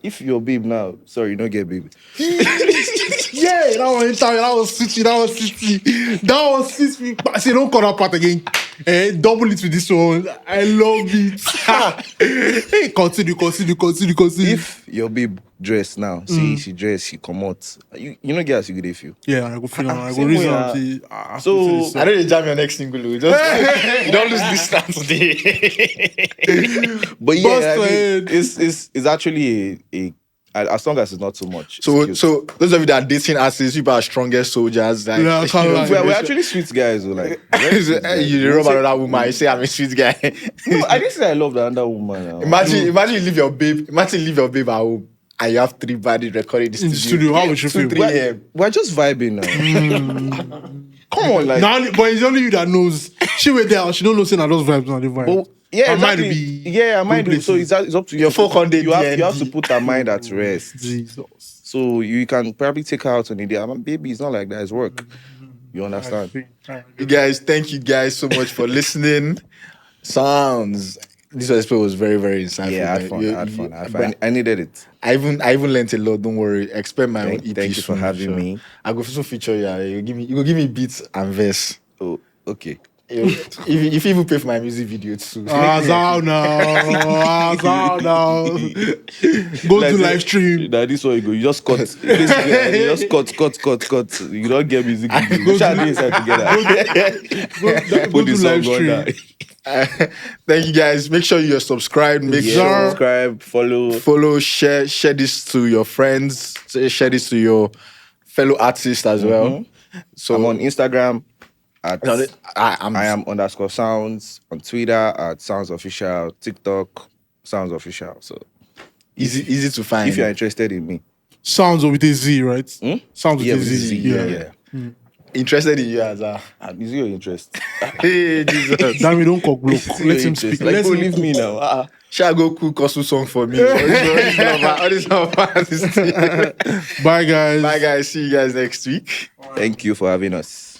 if your babe now, sorry, you don't get baby. Yeah, that was 60. That was 60. See, don't call that part again. Double it with this one. I love it. Hey, continue. If your babe dress now, see she dress, she come out. You know, girls, you good feel. Yeah, I go feel I go Same reason. way, am say, So, I know you jam your next single. You don't lose this stand today. but yeah, Bust I mean, ahead. it's actually a as long as it's not too much. it's So, cute. so those of you that are dating artists, you are strongest soldiers. Like, Yeah, I can't lie. we're actually sweet guys. We're like, you rub another woman. You say I'm a sweet guy. no, I didn't say I love the other woman. Imagine you leave your babe. Imagine you leave your babe at home and you have 3 bodies recording in In the studio, how would you 2, feel? 3 a.m. We're just vibing now. Come on, like. Now, but it's only you that knows. She went there, she don't know saying I just vibes on the vibe. But yeah, Her mind exactly. be Yeah, mind. good So places. it's up to you. Your folk on the you have D&D. to put her mind at rest. Jesus. So you can probably take her out on a day. Baby, it's not like that. It's work. You understand? You guys, thank you guys so much for listening. Sounds. This episode was very, very insightful. Yeah, I had man. fun. I had fun. I needed it. I even learned a lot. Don't worry. Expect my own EP. Thank you for soon, having sure. me. I go also feature you. You go give me beats and verse. Oh, okay. if you even pay for my music video too. Azal now. Go Like, to live stream. Now this one you go. You just cut. You just cut. You don't get music video. We shall do inside together. Go Put to the live song on stream. there. Thank you guys. Make sure you're subscribed. Make Yeah, sure subscribe, follow. share this to your friends. Share this to your fellow artists as well. So I'm on Instagram at I am _Soundz, on Twitter at Soundz Official, TikTok Soundz Official. So easy to find. if you're interested in me, Sounds with a Z, right? Sounds with yeah, a with Z. Z, yeah. interested in you as well. Is it your interest? Hey, Jesus. Damn, we don't cock block. Is it Let your him speak. interest? Like, Let go him leave me now. Shall go cook Kosu song for me. All this Bye, guys. Bye guys. See you guys next week. Thank you for having us.